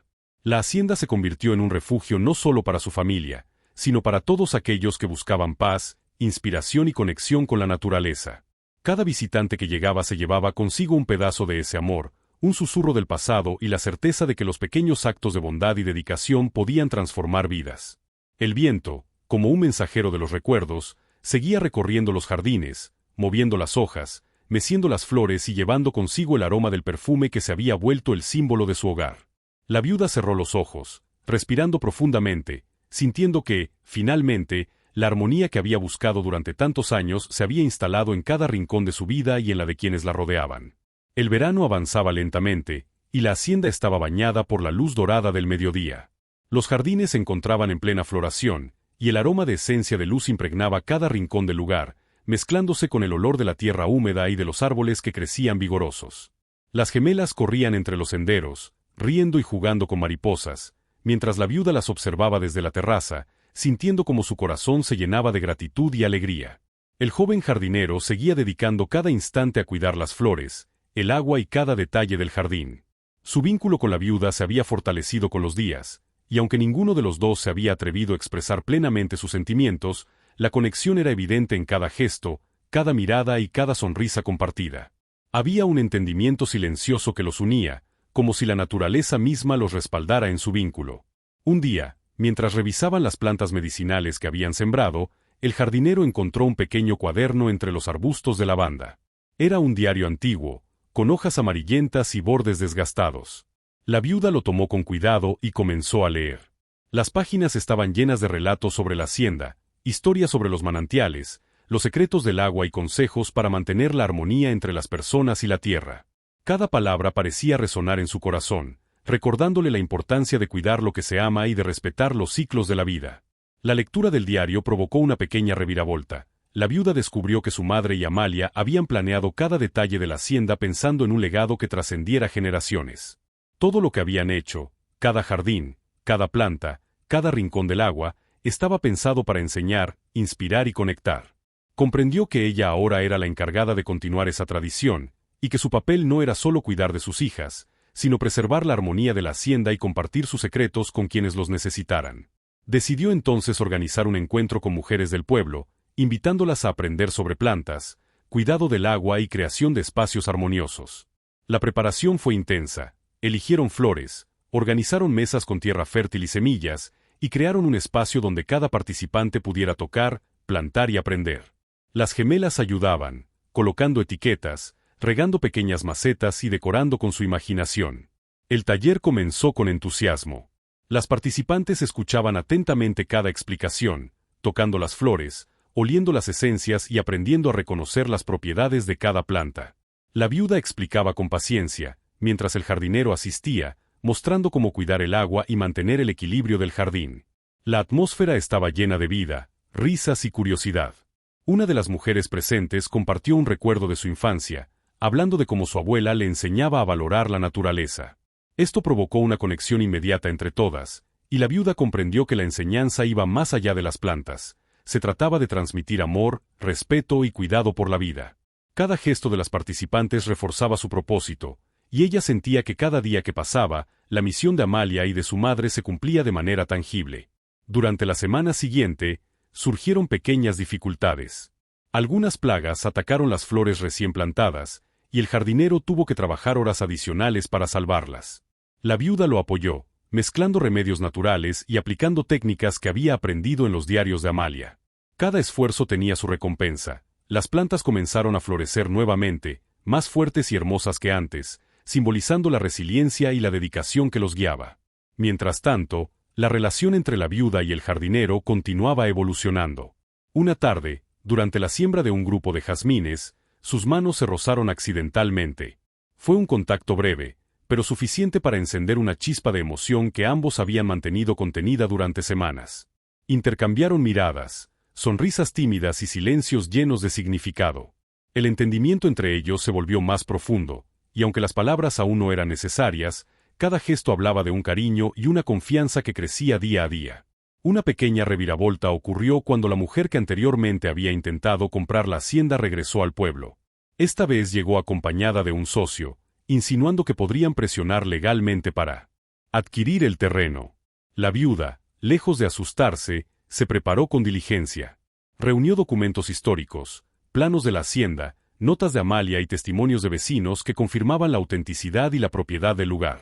La hacienda se convirtió en un refugio no solo para su familia, sino para todos aquellos que buscaban paz, inspiración y conexión con la naturaleza. Cada visitante que llegaba se llevaba consigo un pedazo de ese amor, un susurro del pasado y la certeza de que los pequeños actos de bondad y dedicación podían transformar vidas. El viento, como un mensajero de los recuerdos, seguía recorriendo los jardines, moviendo las hojas, meciendo las flores y llevando consigo el aroma del perfume que se había vuelto el símbolo de su hogar. La viuda cerró los ojos, respirando profundamente, sintiendo que, finalmente, la armonía que había buscado durante tantos años se había instalado en cada rincón de su vida y en la de quienes la rodeaban. El verano avanzaba lentamente, y la hacienda estaba bañada por la luz dorada del mediodía. Los jardines se encontraban en plena floración, y el aroma de esencia de luz impregnaba cada rincón del lugar, mezclándose con el olor de la tierra húmeda y de los árboles que crecían vigorosos. Las gemelas corrían entre los senderos, riendo y jugando con mariposas, mientras la viuda las observaba desde la terraza, sintiendo como su corazón se llenaba de gratitud y alegría. El joven jardinero seguía dedicando cada instante a cuidar las flores, el agua y cada detalle del jardín. Su vínculo con la viuda se había fortalecido con los días, y aunque ninguno de los dos se había atrevido a expresar plenamente sus sentimientos, la conexión era evidente en cada gesto, cada mirada y cada sonrisa compartida. Había un entendimiento silencioso que los unía, como si la naturaleza misma los respaldara en su vínculo. Un día, mientras revisaban las plantas medicinales que habían sembrado, el jardinero encontró un pequeño cuaderno entre los arbustos de lavanda. Era un diario antiguo, con hojas amarillentas y bordes desgastados. La viuda lo tomó con cuidado y comenzó a leer. Las páginas estaban llenas de relatos sobre la hacienda, historias sobre los manantiales, los secretos del agua y consejos para mantener la armonía entre las personas y la tierra. Cada palabra parecía resonar en su corazón, recordándole la importancia de cuidar lo que se ama y de respetar los ciclos de la vida. La lectura del diario provocó una pequeña reviravolta. La viuda descubrió que su madre y Amalia habían planeado cada detalle de la hacienda pensando en un legado que trascendiera generaciones. Todo lo que habían hecho, cada jardín, cada planta, cada rincón del agua, estaba pensado para enseñar, inspirar y conectar. Comprendió que ella ahora era la encargada de continuar esa tradición, y que su papel no era solo cuidar de sus hijas, sino preservar la armonía de la hacienda y compartir sus secretos con quienes los necesitaran. Decidió entonces organizar un encuentro con mujeres del pueblo, invitándolas a aprender sobre plantas, cuidado del agua y creación de espacios armoniosos. La preparación fue intensa, eligieron flores, organizaron mesas con tierra fértil y semillas, y crearon un espacio donde cada participante pudiera tocar, plantar y aprender. Las gemelas ayudaban, colocando etiquetas, regando pequeñas macetas y decorando con su imaginación. El taller comenzó con entusiasmo. Las participantes escuchaban atentamente cada explicación, tocando las flores, oliendo las esencias y aprendiendo a reconocer las propiedades de cada planta. La viuda explicaba con paciencia, mientras el jardinero asistía, mostrando cómo cuidar el agua y mantener el equilibrio del jardín. La atmósfera estaba llena de vida, risas y curiosidad. Una de las mujeres presentes compartió un recuerdo de su infancia, hablando de cómo su abuela le enseñaba a valorar la naturaleza. Esto provocó una conexión inmediata entre todas, y la viuda comprendió que la enseñanza iba más allá de las plantas. Se trataba de transmitir amor, respeto y cuidado por la vida. Cada gesto de las participantes reforzaba su propósito, y ella sentía que cada día que pasaba, la misión de Amalia y de su madre se cumplía de manera tangible. Durante la semana siguiente, surgieron pequeñas dificultades. Algunas plagas atacaron las flores recién plantadas, y el jardinero tuvo que trabajar horas adicionales para salvarlas. La viuda lo apoyó, mezclando remedios naturales y aplicando técnicas que había aprendido en los diarios de Amalia. Cada esfuerzo tenía su recompensa. Las plantas comenzaron a florecer nuevamente, más fuertes y hermosas que antes, simbolizando la resiliencia y la dedicación que los guiaba. Mientras tanto, la relación entre la viuda y el jardinero continuaba evolucionando. Una tarde, durante la siembra de un grupo de jazmines, sus manos se rozaron accidentalmente. Fue un contacto breve, pero suficiente para encender una chispa de emoción que ambos habían mantenido contenida durante semanas. Intercambiaron miradas, sonrisas tímidas y silencios llenos de significado. El entendimiento entre ellos se volvió más profundo, y aunque las palabras aún no eran necesarias, cada gesto hablaba de un cariño y una confianza que crecía día a día. Una pequeña reviravolta ocurrió cuando la mujer que anteriormente había intentado comprar la hacienda regresó al pueblo. Esta vez llegó acompañada de un socio, insinuando que podrían presionar legalmente para adquirir el terreno. La viuda, lejos de asustarse, se preparó con diligencia. Reunió documentos históricos, planos de la hacienda, notas de Amalia y testimonios de vecinos que confirmaban la autenticidad y la propiedad del lugar.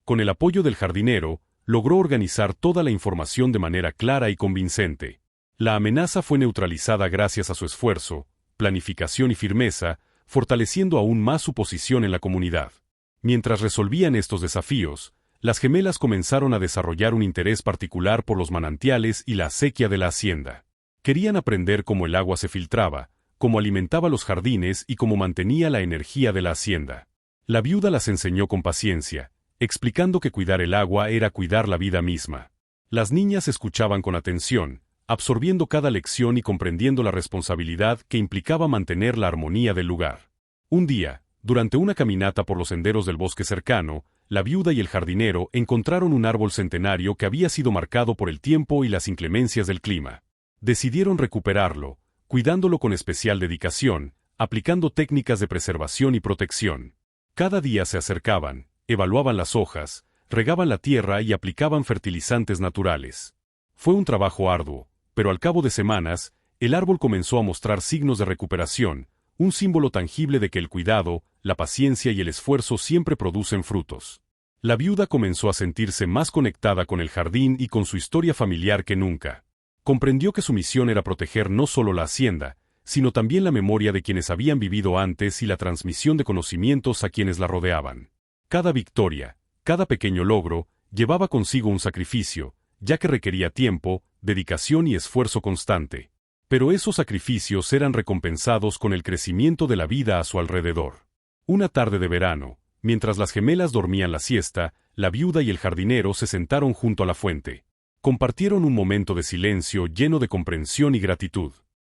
Con el apoyo del jardinero, logró organizar toda la información de manera clara y convincente. La amenaza fue neutralizada gracias a su esfuerzo, planificación y firmeza, fortaleciendo aún más su posición en la comunidad. Mientras resolvían estos desafíos, las gemelas comenzaron a desarrollar un interés particular por los manantiales y la acequia de la hacienda. Querían aprender cómo el agua se filtraba, cómo alimentaba los jardines y cómo mantenía la energía de la hacienda. La viuda las enseñó con paciencia, explicando que cuidar el agua era cuidar la vida misma. Las niñas escuchaban con atención, absorbiendo cada lección y comprendiendo la responsabilidad que implicaba mantener la armonía del lugar. Un día, durante una caminata por los senderos del bosque cercano, la viuda y el jardinero encontraron un árbol centenario que había sido marcado por el tiempo y las inclemencias del clima. Decidieron recuperarlo, cuidándolo con especial dedicación, aplicando técnicas de preservación y protección. Cada día se acercaban, evaluaban las hojas, regaban la tierra y aplicaban fertilizantes naturales. Fue un trabajo arduo, pero al cabo de semanas, el árbol comenzó a mostrar signos de recuperación, un símbolo tangible de que el cuidado, la paciencia y el esfuerzo siempre producen frutos. La viuda comenzó a sentirse más conectada con el jardín y con su historia familiar que nunca. Comprendió que su misión era proteger no solo la hacienda, sino también la memoria de quienes habían vivido antes y la transmisión de conocimientos a quienes la rodeaban. Cada victoria, cada pequeño logro, llevaba consigo un sacrificio, ya que requería tiempo, dedicación y esfuerzo constante. Pero esos sacrificios eran recompensados con el crecimiento de la vida a su alrededor. Una tarde de verano, mientras las gemelas dormían la siesta, la viuda y el jardinero se sentaron junto a la fuente. Compartieron un momento de silencio lleno de comprensión y gratitud.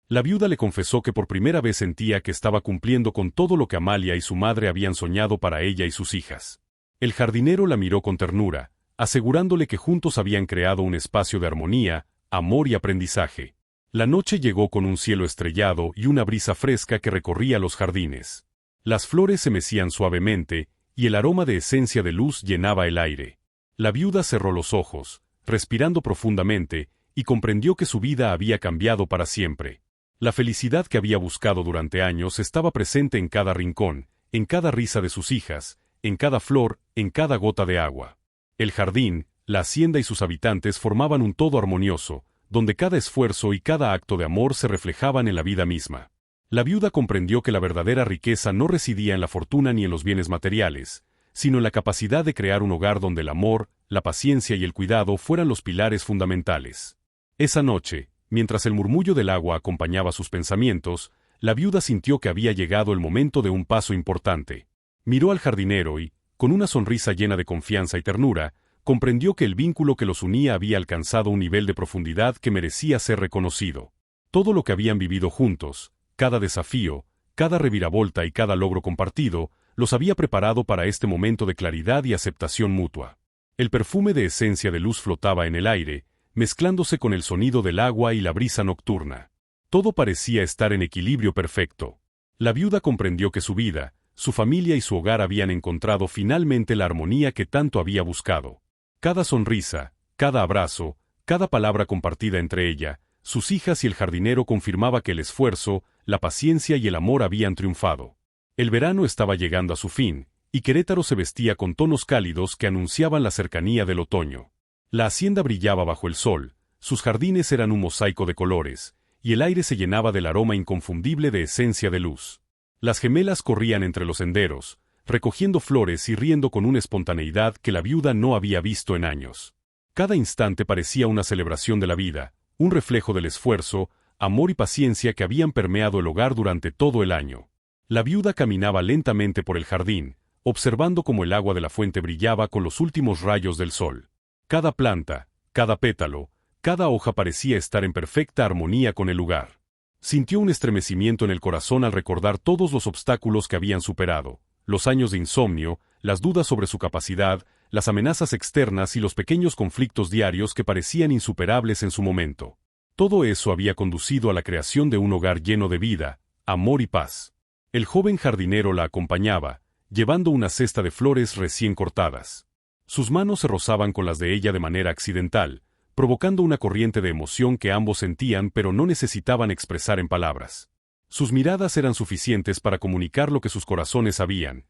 La viuda le confesó que por primera vez sentía que estaba cumpliendo con todo lo que Amalia y su madre habían soñado para ella y sus hijas. El jardinero la miró con ternura, asegurándole que juntos habían creado un espacio de armonía, amor y aprendizaje. La noche llegó con un cielo estrellado y una brisa fresca que recorría los jardines. Las flores se mecían suavemente, y el aroma de esencia de luz llenaba el aire. La viuda cerró los ojos, respirando profundamente, y comprendió que su vida había cambiado para siempre. La felicidad que había buscado durante años estaba presente en cada rincón, en cada risa de sus hijas, en cada flor, en cada gota de agua. El jardín, la hacienda y sus habitantes formaban un todo armonioso, donde cada esfuerzo y cada acto de amor se reflejaban en la vida misma. La viuda comprendió que la verdadera riqueza no residía en la fortuna ni en los bienes materiales, sino en la capacidad de crear un hogar donde el amor, la paciencia y el cuidado fueran los pilares fundamentales. Esa noche, mientras el murmullo del agua acompañaba sus pensamientos, la viuda sintió que había llegado el momento de un paso importante. Miró al jardinero y, con una sonrisa llena de confianza y ternura, comprendió que el vínculo que los unía había alcanzado un nivel de profundidad que merecía ser reconocido. Todo lo que habían vivido juntos, cada desafío, cada reviravolta y cada logro compartido, los había preparado para este momento de claridad y aceptación mutua. El perfume de esencia de luz flotaba en el aire, mezclándose con el sonido del agua y la brisa nocturna. Todo parecía estar en equilibrio perfecto. La viuda comprendió que su vida, su familia y su hogar habían encontrado finalmente la armonía que tanto había buscado. Cada sonrisa, cada abrazo, cada palabra compartida entre ella, sus hijas y el jardinero confirmaba que el esfuerzo, la paciencia y el amor habían triunfado. El verano estaba llegando a su fin, y Querétaro se vestía con tonos cálidos que anunciaban la cercanía del otoño. La hacienda brillaba bajo el sol, sus jardines eran un mosaico de colores, y el aire se llenaba del aroma inconfundible de esencia de luz. Las gemelas corrían entre los senderos, recogiendo flores y riendo con una espontaneidad que la viuda no había visto en años. Cada instante parecía una celebración de la vida, un reflejo del esfuerzo, amor y paciencia que habían permeado el hogar durante todo el año. La viuda caminaba lentamente por el jardín, observando cómo el agua de la fuente brillaba con los últimos rayos del sol. Cada planta, cada pétalo, cada hoja parecía estar en perfecta armonía con el lugar. Sintió un estremecimiento en el corazón al recordar todos los obstáculos que habían superado, los años de insomnio, las dudas sobre su capacidad, las amenazas externas y los pequeños conflictos diarios que parecían insuperables en su momento. Todo eso había conducido a la creación de un hogar lleno de vida, amor y paz. El joven jardinero la acompañaba, llevando una cesta de flores recién cortadas. Sus manos se rozaban con las de ella de manera accidental, provocando una corriente de emoción que ambos sentían pero no necesitaban expresar en palabras. Sus miradas eran suficientes para comunicar lo que sus corazones habían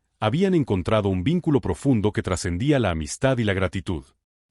encontrado un vínculo profundo que trascendía la amistad y la gratitud.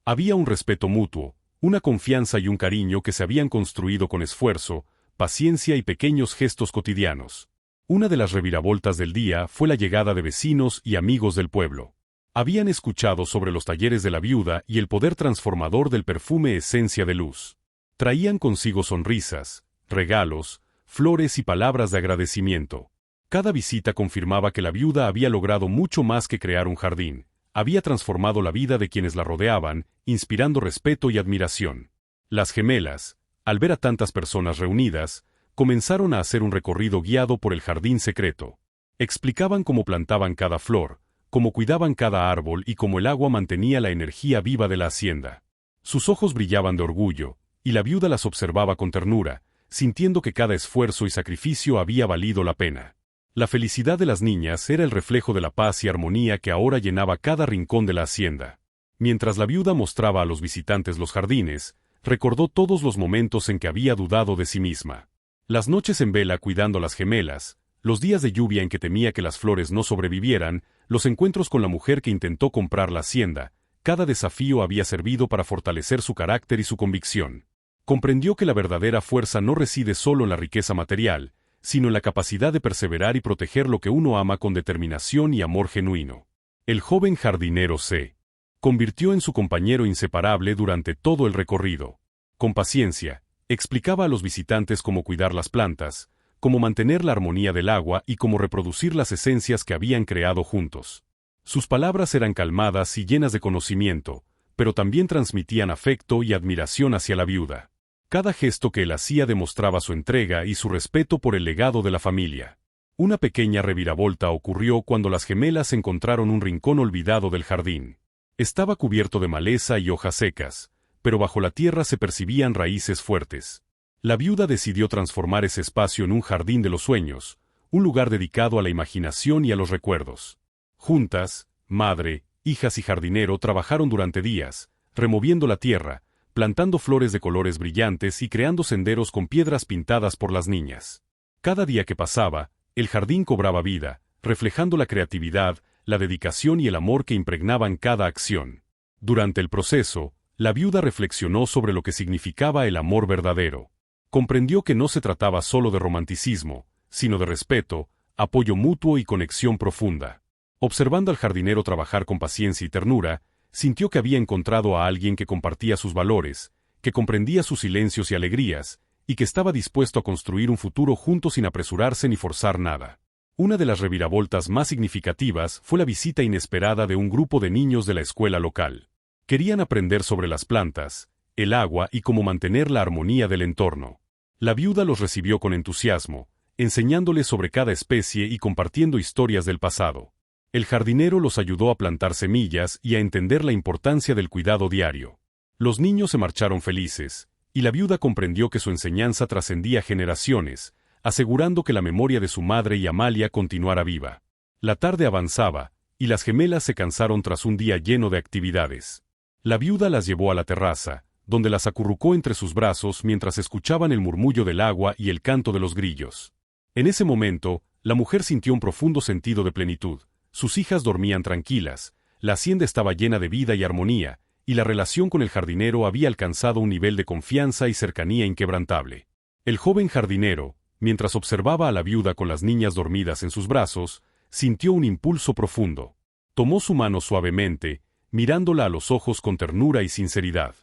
Había un respeto mutuo, una confianza y un cariño que se habían construido con esfuerzo, paciencia y pequeños gestos cotidianos. Una de las reviravoltas del día fue la llegada de vecinos y amigos del pueblo. Habían escuchado sobre los talleres de la viuda y el poder transformador del perfume esencia de luz. Traían consigo sonrisas, regalos, flores y palabras de agradecimiento. Cada visita confirmaba que la viuda había logrado mucho más que crear un jardín. Había transformado la vida de quienes la rodeaban, inspirando respeto y admiración. Las gemelas, al ver a tantas personas reunidas, comenzaron a hacer un recorrido guiado por el jardín secreto. Explicaban cómo plantaban cada flor, cómo cuidaban cada árbol y cómo el agua mantenía la energía viva de la hacienda. Sus ojos brillaban de orgullo, y la viuda las observaba con ternura, sintiendo que cada esfuerzo y sacrificio había valido la pena. La felicidad de las niñas era el reflejo de la paz y armonía que ahora llenaba cada rincón de la hacienda. Mientras la viuda mostraba a los visitantes los jardines, recordó todos los momentos en que había dudado de sí misma. Las noches en vela cuidando a las gemelas, los días de lluvia en que temía que las flores no sobrevivieran, los encuentros con la mujer que intentó comprar la hacienda, cada desafío había servido para fortalecer su carácter y su convicción. Comprendió que la verdadera fuerza no reside solo en la riqueza material, sino en la capacidad de perseverar y proteger lo que uno ama con determinación y amor genuino. El joven jardinero se convirtió en su compañero inseparable durante todo el recorrido. Con paciencia, explicaba a los visitantes cómo cuidar las plantas, cómo mantener la armonía del agua y cómo reproducir las esencias que habían creado juntos. Sus palabras eran calmadas y llenas de conocimiento, pero también transmitían afecto y admiración hacia la viuda. Cada gesto que él hacía demostraba su entrega y su respeto por el legado de la familia. Una pequeña reviravolta ocurrió cuando las gemelas encontraron un rincón olvidado del jardín. Estaba cubierto de maleza y hojas secas, pero bajo la tierra se percibían raíces fuertes. La viuda decidió transformar ese espacio en un jardín de los sueños, un lugar dedicado a la imaginación y a los recuerdos. Juntas, madre, hijas y jardinero trabajaron durante días, removiendo la tierra, plantando flores de colores brillantes y creando senderos con piedras pintadas por las niñas. Cada día que pasaba, el jardín cobraba vida, reflejando la creatividad, la dedicación y el amor que impregnaban cada acción. Durante el proceso, la viuda reflexionó sobre lo que significaba el amor verdadero. Comprendió que no se trataba solo de romanticismo, sino de respeto, apoyo mutuo y conexión profunda. Observando al jardinero trabajar con paciencia y ternura, sintió que había encontrado a alguien que compartía sus valores, que comprendía sus silencios y alegrías, y que estaba dispuesto a construir un futuro juntos sin apresurarse ni forzar nada. Una de las reviravoltas más significativas fue la visita inesperada de un grupo de niños de la escuela local. Querían aprender sobre las plantas, el agua y cómo mantener la armonía del entorno. La viuda los recibió con entusiasmo, enseñándoles sobre cada especie y compartiendo historias del pasado. El jardinero los ayudó a plantar semillas y a entender la importancia del cuidado diario. Los niños se marcharon felices, y la viuda comprendió que su enseñanza trascendía generaciones, asegurando que la memoria de su madre y Amalia continuara viva. La tarde avanzaba, y las gemelas se cansaron tras un día lleno de actividades. La viuda las llevó a la terraza, donde las acurrucó entre sus brazos mientras escuchaban el murmullo del agua y el canto de los grillos. En ese momento, la mujer sintió un profundo sentido de plenitud. Sus hijas dormían tranquilas, la hacienda estaba llena de vida y armonía, y la relación con el jardinero había alcanzado un nivel de confianza y cercanía inquebrantable. El joven jardinero, mientras observaba a la viuda con las niñas dormidas en sus brazos, sintió un impulso profundo. Tomó su mano suavemente, mirándola a los ojos con ternura y sinceridad.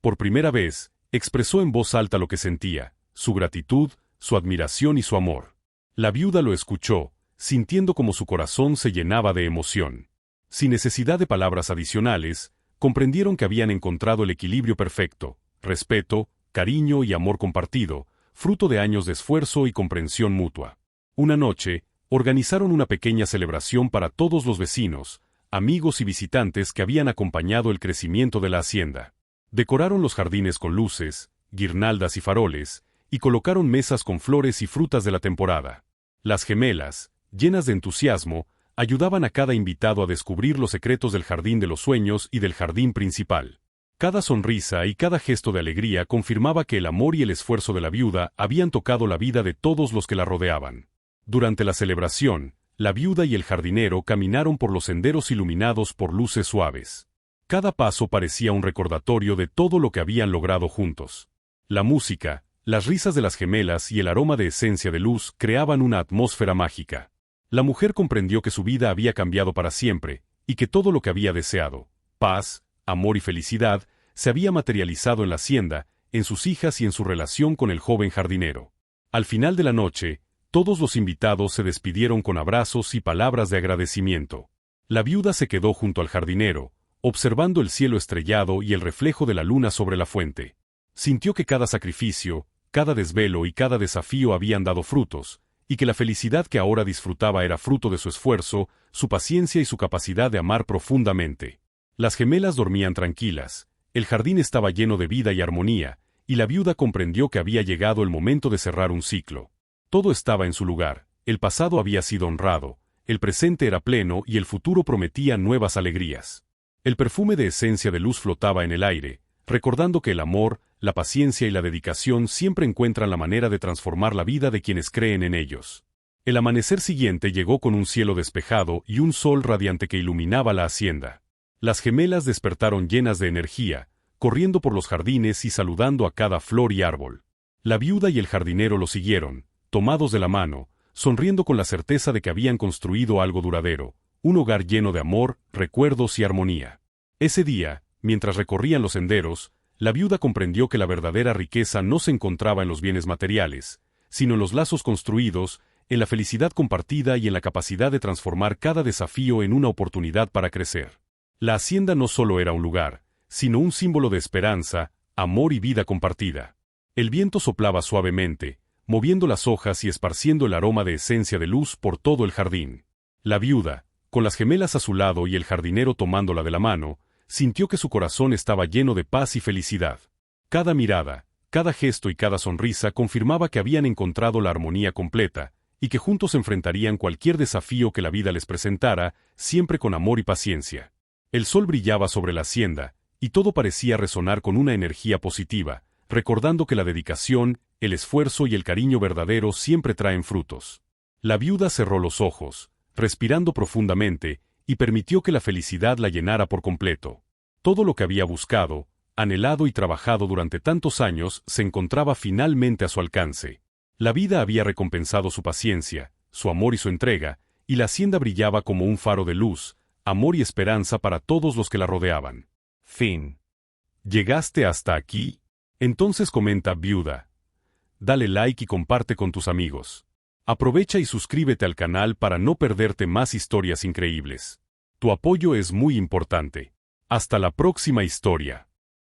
Por primera vez, expresó en voz alta lo que sentía, su gratitud, su admiración y su amor. La viuda lo escuchó, sintiendo como su corazón se llenaba de emoción. Sin necesidad de palabras adicionales, comprendieron que habían encontrado el equilibrio perfecto, respeto, cariño y amor compartido, fruto de años de esfuerzo y comprensión mutua. Una noche, organizaron una pequeña celebración para todos los vecinos, amigos y visitantes que habían acompañado el crecimiento de la hacienda. Decoraron los jardines con luces, guirnaldas y faroles, y colocaron mesas con flores y frutas de la temporada. Las gemelas, llenas de entusiasmo, ayudaban a cada invitado a descubrir los secretos del jardín de los sueños y del jardín principal. Cada sonrisa y cada gesto de alegría confirmaba que el amor y el esfuerzo de la viuda habían tocado la vida de todos los que la rodeaban. Durante la celebración, la viuda y el jardinero caminaron por los senderos iluminados por luces suaves. Cada paso parecía un recordatorio de todo lo que habían logrado juntos. La música, las risas de las gemelas y el aroma de esencia de luz creaban una atmósfera mágica. La mujer comprendió que su vida había cambiado para siempre, y que todo lo que había deseado, paz, amor y felicidad, se había materializado en la hacienda, en sus hijas y en su relación con el joven jardinero. Al final de la noche, todos los invitados se despidieron con abrazos y palabras de agradecimiento. La viuda se quedó junto al jardinero, observando el cielo estrellado y el reflejo de la luna sobre la fuente. Sintió que cada sacrificio, cada desvelo y cada desafío habían dado frutos, y que la felicidad que ahora disfrutaba era fruto de su esfuerzo, su paciencia y su capacidad de amar profundamente. Las gemelas dormían tranquilas, el jardín estaba lleno de vida y armonía, y la viuda comprendió que había llegado el momento de cerrar un ciclo. Todo estaba en su lugar, El pasado había sido honrado, el presente era pleno y el futuro prometía nuevas alegrías. El perfume de esencia de luz flotaba en el aire, recordando que el amor, la paciencia y la dedicación siempre encuentran la manera de transformar la vida de quienes creen en ellos. El amanecer siguiente llegó con un cielo despejado y un sol radiante que iluminaba la hacienda. Las gemelas despertaron llenas de energía, corriendo por los jardines y saludando a cada flor y árbol. La viuda y el jardinero lo siguieron, tomados de la mano, sonriendo con la certeza de que habían construido algo duradero, un hogar lleno de amor, recuerdos y armonía. Ese día, mientras recorrían los senderos, la viuda comprendió que la verdadera riqueza no se encontraba en los bienes materiales, sino en los lazos construidos, en la felicidad compartida y en la capacidad de transformar cada desafío en una oportunidad para crecer. La hacienda no solo era un lugar, sino un símbolo de esperanza, amor y vida compartida. El viento soplaba suavemente, moviendo las hojas y esparciendo el aroma de esencia de luz por todo el jardín. La viuda, con las gemelas a su lado y el jardinero tomándola de la mano, sintió que su corazón estaba lleno de paz y felicidad. Cada mirada, cada gesto y cada sonrisa confirmaba que habían encontrado la armonía completa, y que juntos enfrentarían cualquier desafío que la vida les presentara, siempre con amor y paciencia. El sol brillaba sobre la hacienda, y todo parecía resonar con una energía positiva, recordando que la dedicación, el esfuerzo y el cariño verdadero siempre traen frutos. La viuda cerró los ojos, respirando profundamente, y permitió que la felicidad la llenara por completo. Todo lo que había buscado, anhelado y trabajado durante tantos años se encontraba finalmente a su alcance. La vida había recompensado su paciencia, su amor y su entrega, y la hacienda brillaba como un faro de luz, amor y esperanza para todos los que la rodeaban. Fin. ¿Llegaste hasta aquí? Entonces comenta viuda. Dale like y comparte con tus amigos. Aprovecha y suscríbete al canal para no perderte más historias increíbles. Tu apoyo es muy importante. Hasta la próxima historia.